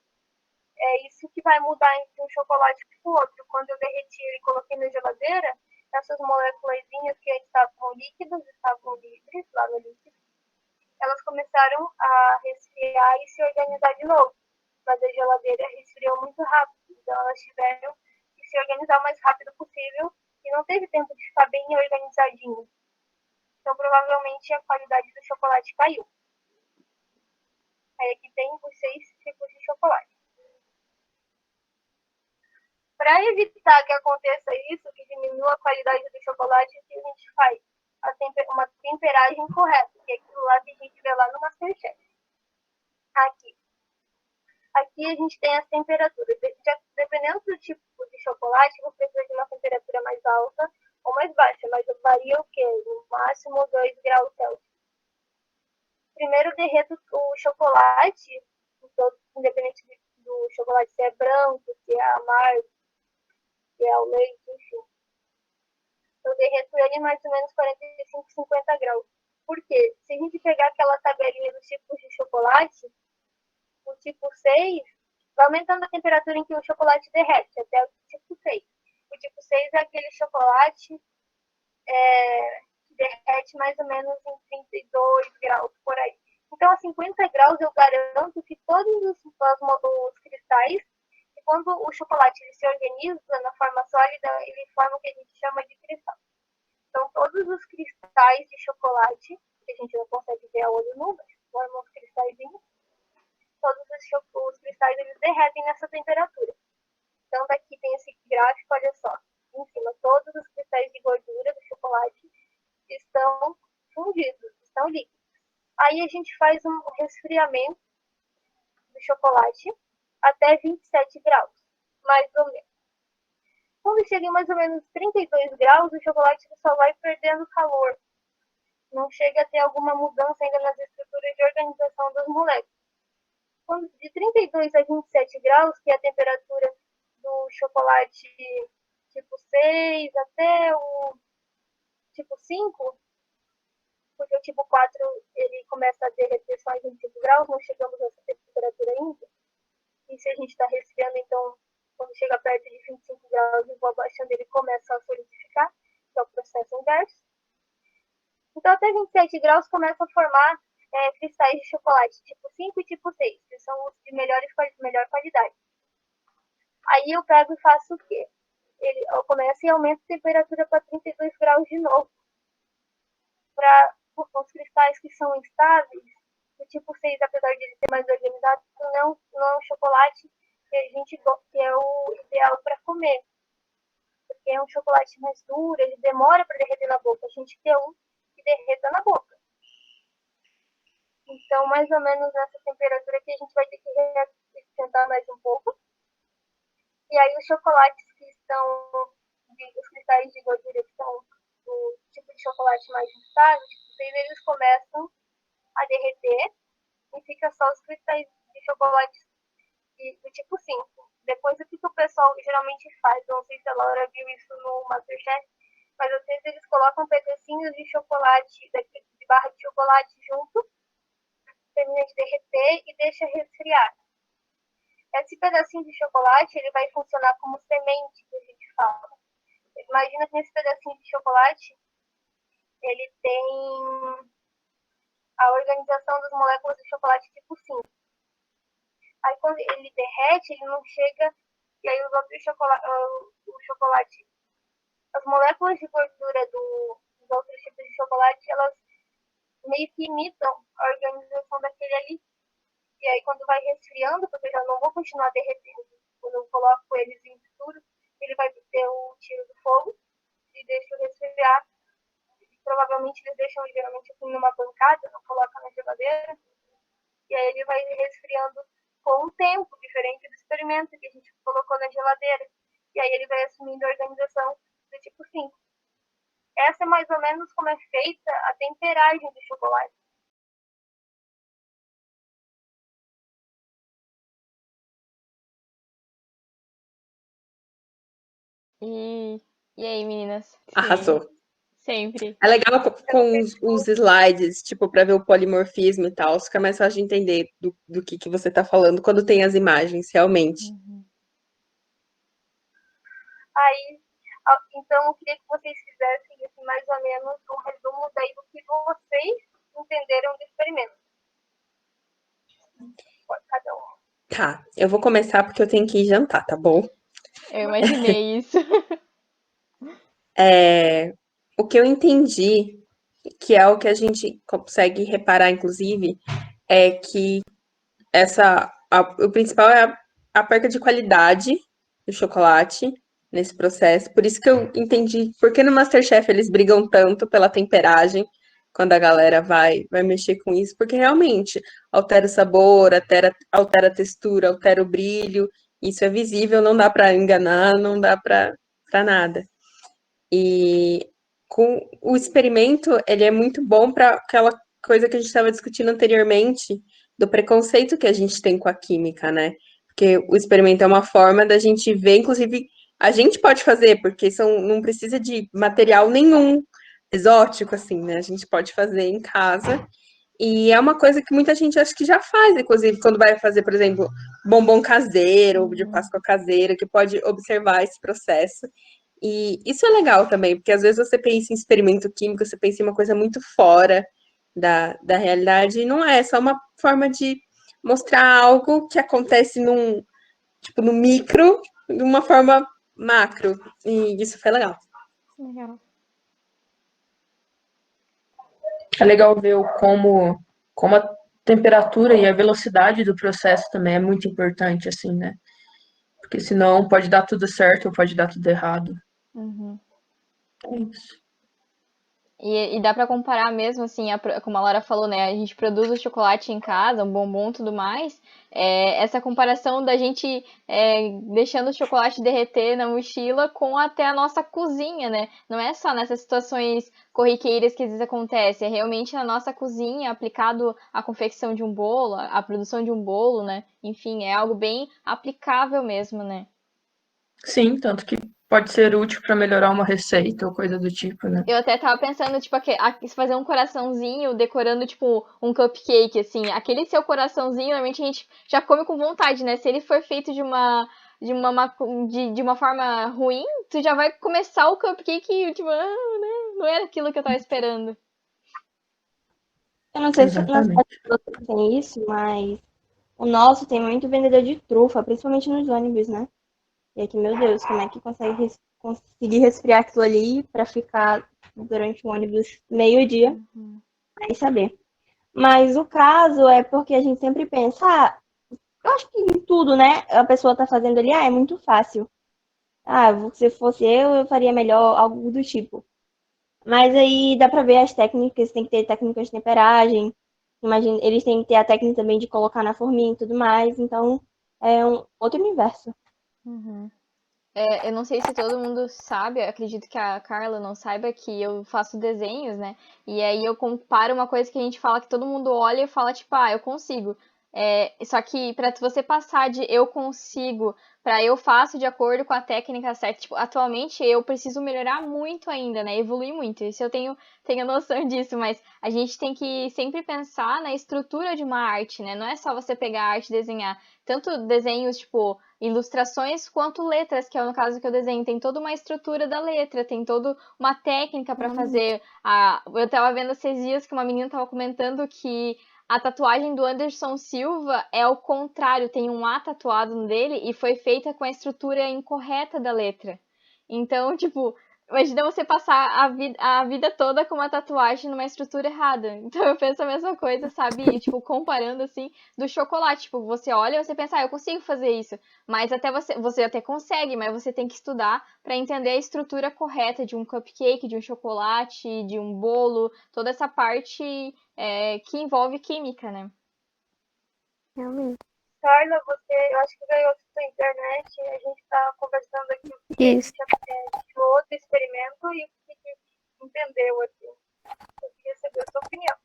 é isso que vai mudar entre um chocolate e o outro. Quando eu derreti ele e coloquei na geladeira, essas moléculas que antes estavam líquidas, estavam livres lá no líquido, elas começaram a resfriar e se organizar de novo. Mas a geladeira resfriou muito rápido, então elas tiveram que se organizar o mais rápido possível e não teve tempo de ficar bem organizadinho. Então, provavelmente, a qualidade do chocolate caiu. Aí aqui tem os 6 tipos de chocolate. Para evitar que aconteça isso, que diminua a qualidade do chocolate, o que a gente faz? Uma temperagem correta, que é aquilo lá que a gente vê lá no MasterChef. Aqui a gente tem as temperaturas. Dependendo do tipo de chocolate, você precisa de uma temperatura mais alta ou mais baixa, mas varia o quê? No máximo 2 graus Celsius. Primeiro derreto o chocolate, independente do chocolate se é branco, se é amargo, se é ao leite, enfim. Eu derreto ele em mais ou menos 45, 50 graus. Por quê? Se a gente pegar aquela tabelinha dos tipos de chocolate, o tipo 6 vai aumentando a temperatura em que o chocolate derrete, até o tipo 6. O tipo 6 é aquele chocolate que derrete mais ou menos em 32 graus, por aí. Então, a 50 graus eu garanto que todos os cristais, e quando o chocolate ele se organiza na forma sólida, ele forma o que a gente chama de cristal. Então, todos os cristais de chocolate, que a gente não consegue ver a olho nu, mas formam os cristalzinhos, todos os cristais eles derretem nessa temperatura. Então, daqui tem esse gráfico, olha só. Em cima, todos os cristais de gordura do chocolate estão fundidos, estão líquidos. Aí a gente faz um resfriamento do chocolate até 27 graus, mais ou menos. Quando chega em mais ou menos 32 graus, o chocolate só vai perdendo calor. Não chega a ter alguma mudança ainda nas estruturas de organização das moléculas. Quando de 32 a 27 graus, que é a temperatura do chocolate tipo 6 até o tipo 5, porque o tipo 4 ele começa a derreter só em 25 graus, não chegamos nessa temperatura ainda. E se a gente está resfriando, então, quando chega perto de 25 graus, o abaixando ele começa a solidificar, que é o processo inverso. Então, até 27 graus começa a formar cristais de chocolate tipo 5 e tipo 6, que são os de melhor qualidade. Aí eu pego e faço o quê? Eu começo e aumento a temperatura para 32 graus de novo. Para os cristais que são instáveis, o tipo 6, apesar de ele ser mais organizado, não é um chocolate que é o ideal para comer. Porque é um chocolate mais duro, ele demora para derreter na boca. A gente quer um que derreta na boca. Então, mais ou menos nessa temperatura que a gente vai ter que esquentar mais um pouco. E aí os chocolates que estão, os cristais de gordura que são do tipo de chocolate mais instável, tipo 6, eles começam a derreter e fica só os cristais de chocolate do tipo 5. Depois, o que o pessoal geralmente faz, não sei se a Laura viu isso no MasterChef, mas às vezes eles colocam pedacinhos de chocolate, de barra de chocolate junto, termina de derreter e deixa resfriar. Esse pedacinho de chocolate ele vai funcionar como semente, que a gente fala. Imagina que nesse pedacinho de chocolate ele tem a organização das moléculas de chocolate tipo 5. Aí quando ele derrete, ele não chega, e aí o chocolate, as moléculas de gordura dos outros tipos de chocolate, elas meio que imitam a organização daquele ali. E aí quando vai resfriando, porque eu já não vou continuar derretendo, quando eu coloco eles em mistura, ele vai ter o tiro do fogo e deixa resfriar. Provavelmente eles deixam geralmente assim numa bancada, não colocam na geladeira. E aí ele vai resfriando com o tempo, diferente do experimento que a gente colocou na geladeira. E aí ele vai assumindo a organização do tipo 5. Essa é mais ou menos como é feita a temperagem do chocolate. E aí, meninas? Arrasou. Sempre. É legal com os slides, tipo, para ver o polimorfismo e tal, fica mais fácil de entender do que você tá falando quando tem as imagens, realmente. Aí, então, eu queria que vocês fizessem assim, mais ou menos um resumo daí do que vocês entenderam do experimento. Pode cada um. Tá, eu vou começar porque eu tenho que ir jantar, tá bom? Eu imaginei isso. O que eu entendi que é o que a gente consegue reparar, inclusive, é que o principal é a perca de qualidade do chocolate nesse processo. Por isso que eu entendi por que no MasterChef eles brigam tanto pela temperagem quando a galera vai mexer com isso, porque realmente altera o sabor, altera a textura, altera o brilho. Isso é visível, não dá para enganar, não dá para nada. E com o experimento, ele é muito bom para aquela coisa que a gente estava discutindo anteriormente, do preconceito que a gente tem com a química, né? Porque o experimento é uma forma da gente ver, inclusive, a gente pode fazer, porque não precisa de material nenhum exótico, assim, né? A gente pode fazer em casa. E é uma coisa que muita gente acha que já faz, inclusive, quando vai fazer, por exemplo, bombom caseiro, ou de Páscoa caseira, que pode observar esse processo. E isso é legal também, porque às vezes você pensa em experimento químico, você pensa em uma coisa muito fora da realidade, e não é, é só uma forma de mostrar algo que acontece no micro, de uma forma macro. E isso foi legal. Legal. É legal ver como a temperatura e a velocidade do processo também é muito importante, assim, né? Porque senão pode dar tudo certo ou pode dar tudo errado. Uhum. É isso. E dá pra comparar mesmo, assim, como a Laura falou, né? A gente produz o chocolate em casa, um bombom e tudo mais. Essa comparação da gente deixando o chocolate derreter na mochila com até a nossa cozinha, né? Não é só nessas situações corriqueiras que às vezes acontece, é realmente na nossa cozinha, aplicado à confecção de um bolo, à produção de um bolo, né? Enfim, é algo bem aplicável mesmo, né? Sim, tanto que pode ser útil para melhorar uma receita ou coisa do tipo, né? Eu até tava pensando, tipo, fazer um coraçãozinho decorando, tipo, um cupcake, assim. Aquele seu coraçãozinho, normalmente a gente já come com vontade, né? Se ele for feito de uma forma ruim, tu já vai começar o cupcake e, tipo, né? Não era aquilo que eu tava esperando. Eu não sei se Exatamente. vocês têm isso, mas o nosso tem muito vendedor de trufa, principalmente nos ônibus, né? E aqui, meu Deus, como é que conseguir resfriar aquilo ali pra ficar durante o ônibus meio-dia? Vai saber. Mas o caso é porque a gente sempre pensa, eu acho que em tudo, né? A pessoa tá fazendo ali, é muito fácil. Se fosse eu faria melhor, algo do tipo. Mas aí dá pra ver as técnicas, tem que ter técnicas de temperagem. Imagina, eles têm que ter a técnica também de colocar na forminha e tudo mais. Então, é um outro universo. Uhum. Eu não sei se todo mundo sabe, eu acredito que a Carla não saiba que eu faço desenhos, né? E aí eu comparo uma coisa que a gente fala que todo mundo olha e fala, tipo, eu consigo. Só que pra você passar de eu consigo pra eu faço de acordo com a técnica certa, tipo, atualmente eu preciso melhorar muito ainda, né? Evoluir muito. Isso eu tenho noção disso, mas a gente tem que sempre pensar na estrutura de uma arte, né? Não é só você pegar a arte e desenhar. Tanto desenhos, tipo, ilustrações quanto letras, que é no caso que eu desenho. Tem toda uma estrutura da letra, tem toda uma técnica para fazer. Eu tava vendo esses dias que uma menina tava comentando que a tatuagem do Anderson Silva é o contrário, tem um A tatuado dele e foi feita com a estrutura incorreta da letra. Então, tipo, imagina você passar a vida toda com uma tatuagem numa estrutura errada. Então eu penso a mesma coisa, sabe? E, tipo, comparando assim do chocolate. Tipo, você olha e você pensa, eu consigo fazer isso. Mas até você até consegue, mas você tem que estudar para entender a estrutura correta de um cupcake, de um chocolate, de um bolo, toda essa parte que envolve química, né? Realmente. Carla, eu acho que ganhou sua internet. A gente está conversando aqui o que a Isso. gente aprende de outro experimento e o que a gente entendeu aqui. Eu queria saber a sua opinião.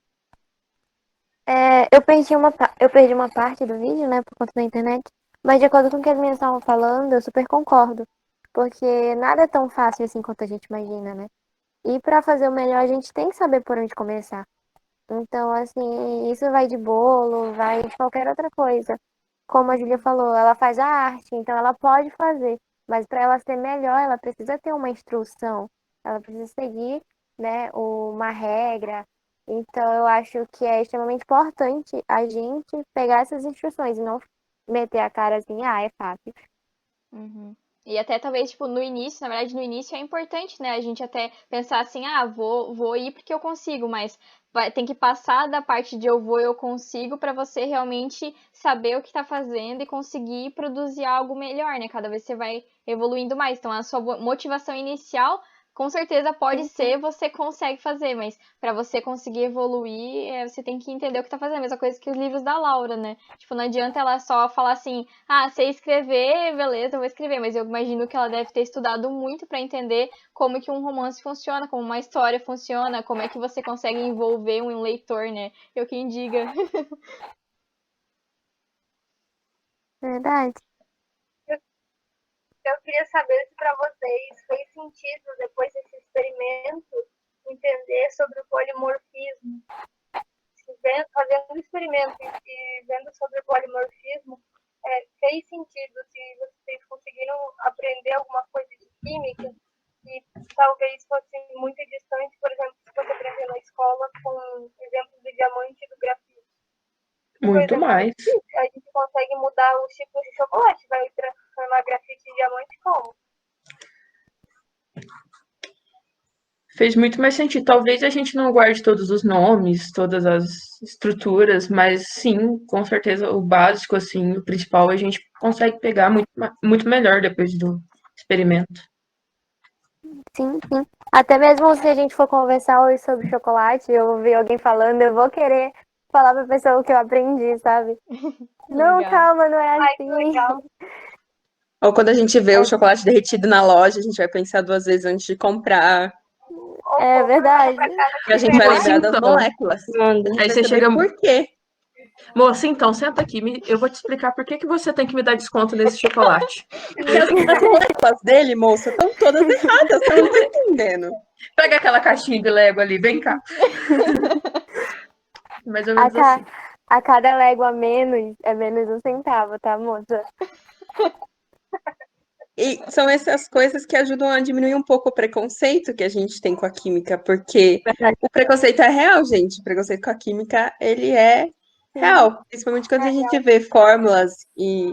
Eu perdi uma parte do vídeo, né, por conta da internet. Mas de acordo com o que as meninas estavam falando, eu super concordo. Porque nada é tão fácil assim quanto a gente imagina, né? E para fazer o melhor, a gente tem que saber por onde começar. Então, assim, isso vai de bolo, vai de qualquer outra coisa. Como a Julia falou, ela faz a arte, então ela pode fazer. Mas para ela ser melhor, ela precisa ter uma instrução. Ela precisa seguir, né, uma regra. Então, eu acho que é extremamente importante a gente pegar essas instruções e não meter a cara assim, é fácil. Uhum. E até talvez, tipo, no início, na verdade, no início é importante, né? A gente até pensar assim, vou ir porque eu consigo, mas tem que passar da parte de eu consigo para você realmente saber o que tá fazendo e conseguir produzir algo melhor, né? Cada vez você vai evoluindo mais. Então, a sua motivação inicial, com certeza pode ser você consegue fazer, mas para você conseguir evoluir, você tem que entender o que tá fazendo. A mesma coisa que os livros da Laura, né? Tipo, não adianta ela só falar assim, sei escrever, beleza, eu vou escrever. Mas eu imagino que ela deve ter estudado muito para entender como que um romance funciona, como uma história funciona, como é que você consegue envolver um leitor, né? Eu quem diga. Verdade. Eu queria saber se para vocês fez sentido, depois desse experimento, entender sobre o polimorfismo. Fazendo o experimento e vendo sobre o polimorfismo, fez sentido se vocês conseguiram aprender alguma coisa de química que talvez fosse muito distante, por exemplo, se você aprender na escola com exemplos do diamante e do grafite. Por Muito exemplo, mais. a gente consegue mudar os tipos de chocolate, vai transformar grafite em diamante como? Fez muito mais sentido. Talvez a gente não guarde todos os nomes, todas as estruturas, mas sim, com certeza o básico, assim, o principal, a gente consegue pegar muito melhor depois do experimento. Sim, sim. Até mesmo se a gente for conversar hoje sobre chocolate, eu ouvir alguém falando, eu vou querer falar pra pessoa o que eu aprendi, sabe? Não, Legal. calma, não é Ai, que assim. legal. Ou quando a gente vê o chocolate derretido na loja, a gente vai pensar 2 vezes antes de comprar. É verdade. E a gente vai lembrar das Então, moléculas. Manda. A gente Aí vai você saber chega, por quê. moça, então, senta aqui, eu vou te explicar por que você tem que me dar desconto nesse chocolate. Porque as moléculas dele, moça, estão todas erradas. Você não tá entendendo. Pega aquela caixinha de Lego ali, vem cá. Mais ou A, menos assim. a cada légua menos é menos um centavo, tá, moça? E são essas coisas que ajudam a diminuir um pouco o preconceito que a gente tem com a química, porque o preconceito é real, gente. O preconceito com a química, ele é real, principalmente quando a gente vê fórmulas e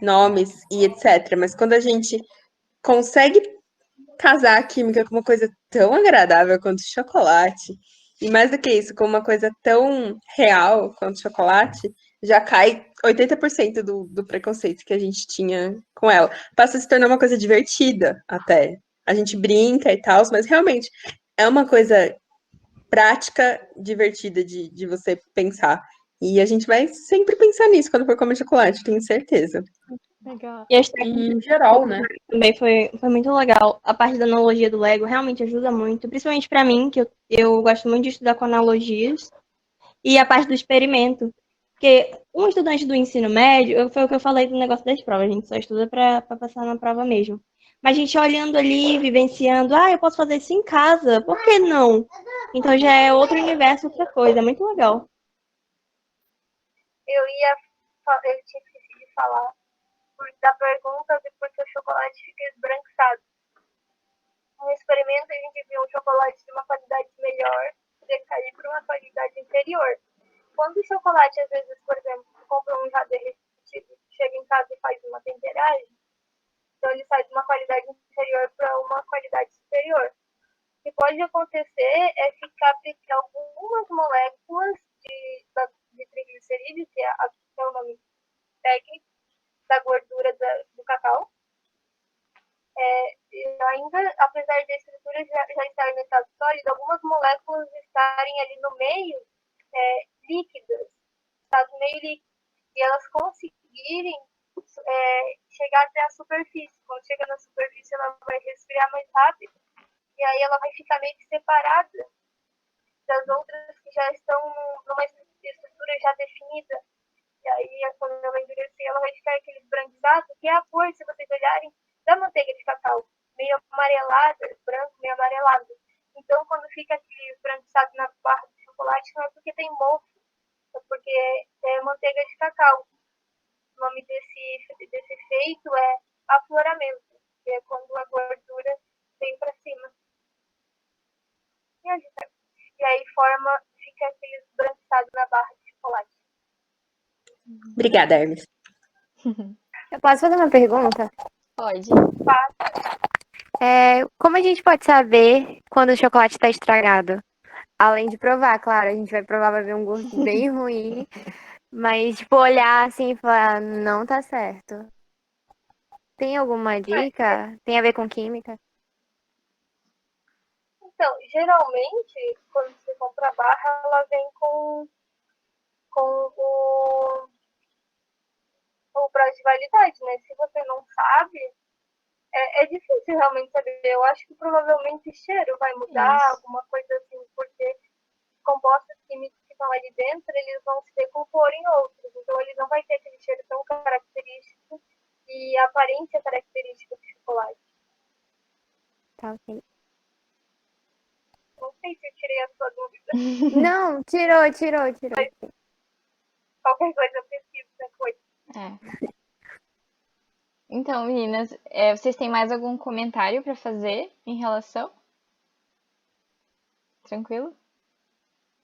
nomes e etc. Mas quando a gente consegue casar a química com uma coisa tão agradável quanto chocolate, e mais do que isso, com uma coisa tão real quanto chocolate, já cai 80% do preconceito que a gente tinha com ela. Passa a se tornar uma coisa divertida até. A gente brinca e tal, mas realmente é uma coisa prática, divertida de você pensar. E a gente vai sempre pensar nisso quando for comer chocolate, tenho certeza. Legal. E as Em geral, né? também foi muito legal. A parte da analogia do Lego realmente ajuda muito, principalmente para mim, que eu gosto muito de estudar com analogias, e a parte do experimento. Porque um estudante do ensino médio, foi o que eu falei do negócio das provas, a gente só estuda para passar na prova mesmo. Mas a gente olhando ali, vivenciando, eu posso fazer isso em casa, por que não? Então já é outro universo, outra coisa, é muito legal. Eu tinha esquecido de falar da pergunta de por que o chocolate fica esbranquiçado. No experimento, a gente viu um chocolate de uma qualidade melhor decair para uma qualidade inferior. Quando o chocolate, às vezes, por exemplo, você compra um já derretido, chega em casa e faz uma temperagem, então ele sai de uma qualidade inferior para uma qualidade superior. O que pode acontecer é ficar algumas moléculas de triglicerídeos, que é o nome técnico da gordura do cacau. Ainda, apesar da estrutura já estar em estado sólido, algumas moléculas estarem ali no meio líquidas, estado meio líquido, e elas conseguirem chegar até a superfície. Quando chega na superfície, ela vai resfriar mais rápido, e aí ela vai ficar meio que separada das outras que já estão numa estrutura já definida. E aí, quando ela endurecer, ela vai ficar aquele esbranquiçado, que é a cor, se vocês olharem, da manteiga de cacau, meio amarelada, branco, meio amarelado. Então, quando fica aquele esbranquiçado na barra de chocolate, não é porque tem mofo, é porque é manteiga de cacau. O nome desse efeito é afloramento, que é quando a gordura vem para cima. E aí fica aquele esbranquiçado na barra de chocolate. Obrigada, Hermes. Eu posso fazer uma pergunta? Pode. Como a gente pode saber quando o chocolate está estragado? Além de provar, claro, a gente vai provar, vai ver um gosto bem ruim. Mas, tipo, olhar assim e falar, não tá certo. Tem alguma dica? Tem a ver com química? Então, geralmente, quando você compra a barra, ela vem com o prazo de validade, né? Se você não sabe, é difícil realmente saber. Eu acho que provavelmente o cheiro vai mudar, Isso. alguma coisa assim, porque os compostos químicos que estão ali dentro, eles vão se decompor em outros. Então, ele não vai ter aquele cheiro tão característico e a aparência característica do chocolate. Tá, ok. Não sei se eu tirei a sua dúvida. Não, tirou. Qualquer coisa eu pesquiso depois. Então, meninas, vocês têm mais algum comentário para fazer em relação? Tranquilo?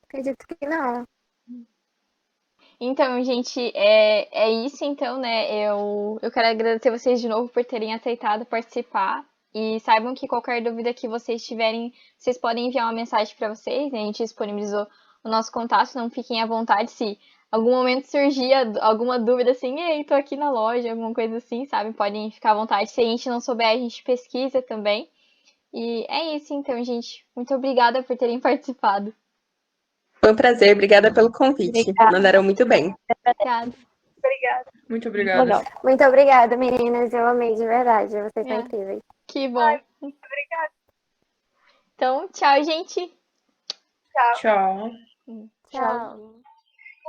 Acredito que não. Então, gente, é isso então, né? Eu quero agradecer vocês de novo por terem aceitado participar. E saibam que qualquer dúvida que vocês tiverem, vocês podem enviar uma mensagem para vocês, né? A gente disponibilizou o nosso contato, não fiquem à vontade. Se algum momento surgir alguma dúvida assim, ei, tô aqui na loja, alguma coisa assim, sabe? Podem ficar à vontade. Se a gente não souber, a gente pesquisa também. E é isso então, gente. Muito obrigada por terem participado. Foi um prazer, obrigada pelo convite. Obrigada. Mandaram muito bem. Obrigada. Obrigada. Muito obrigada. Legal. Muito obrigada, meninas. Eu amei de verdade. Vocês são incríveis. Que bom. Obrigada. Então, tchau, gente. Tchau. Tchau. Tchau.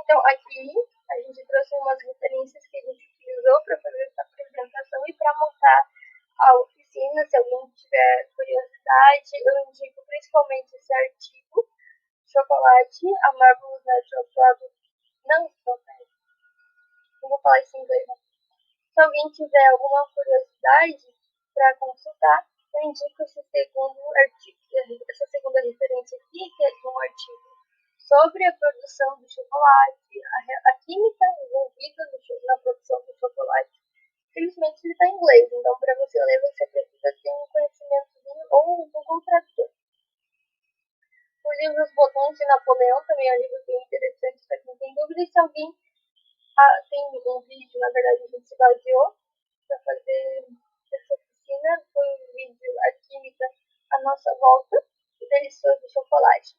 Então, aqui a gente trouxe umas referências que a gente utilizou para fazer essa apresentação e para montar a oficina. Se alguém tiver curiosidade, eu indico principalmente esse artigo, Chocolate, a Marvelous Natural Product. Não vou falar isso em inglês, não. Se alguém tiver alguma curiosidade para consultar, eu indico esse segundo artigo, essa segunda referência aqui, que é de um artigo sobre a produção do chocolate, a química envolvida na produção do chocolate. Infelizmente ele está em inglês, então para você ler você precisa ter um conhecimento ou um Google Tradutor. O livro Os Botões de Napoleão também é um livro bem interessante para quem tem dúvida. E se alguém tem um vídeo, na verdade a gente se baseou para fazer essa oficina, foi um vídeo A Química à Nossa Volta, o Delicioso Chocolate.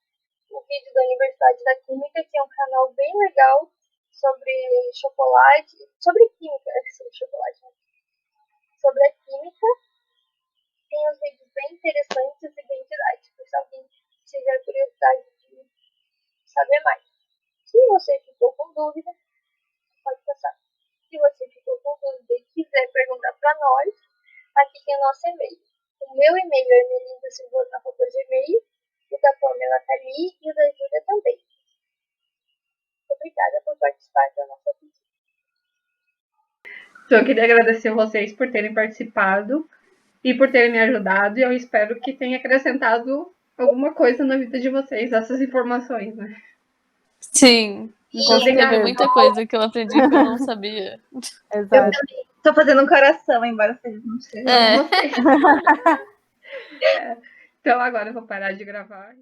O vídeo da Universidade da Química, que é um canal bem legal sobre chocolate, sobre química, sobre chocolate, né? Sobre a química. Tem uns vídeos bem interessantes e bem didáticos, se alguém tiver curiosidade de saber mais. Se você ficou com dúvida, pode passar. Se você ficou com dúvida e quiser perguntar para nós, aqui tem o nosso e-mail. O meu e-mail é ermelindasilva@gmail.com. O da Pamela tá ali e o da Júlia também. Obrigada por participar da nossa oficina. Então, eu queria agradecer vocês por terem participado e por terem me ajudado. E eu espero que tenha acrescentado alguma coisa na vida de vocês, essas informações, né? Sim. Então, Teve obrigada. muita coisa que eu aprendi que eu não sabia. Exato. Tô fazendo um coração, embora vocês não sejam. É. Então, agora eu vou parar de gravar.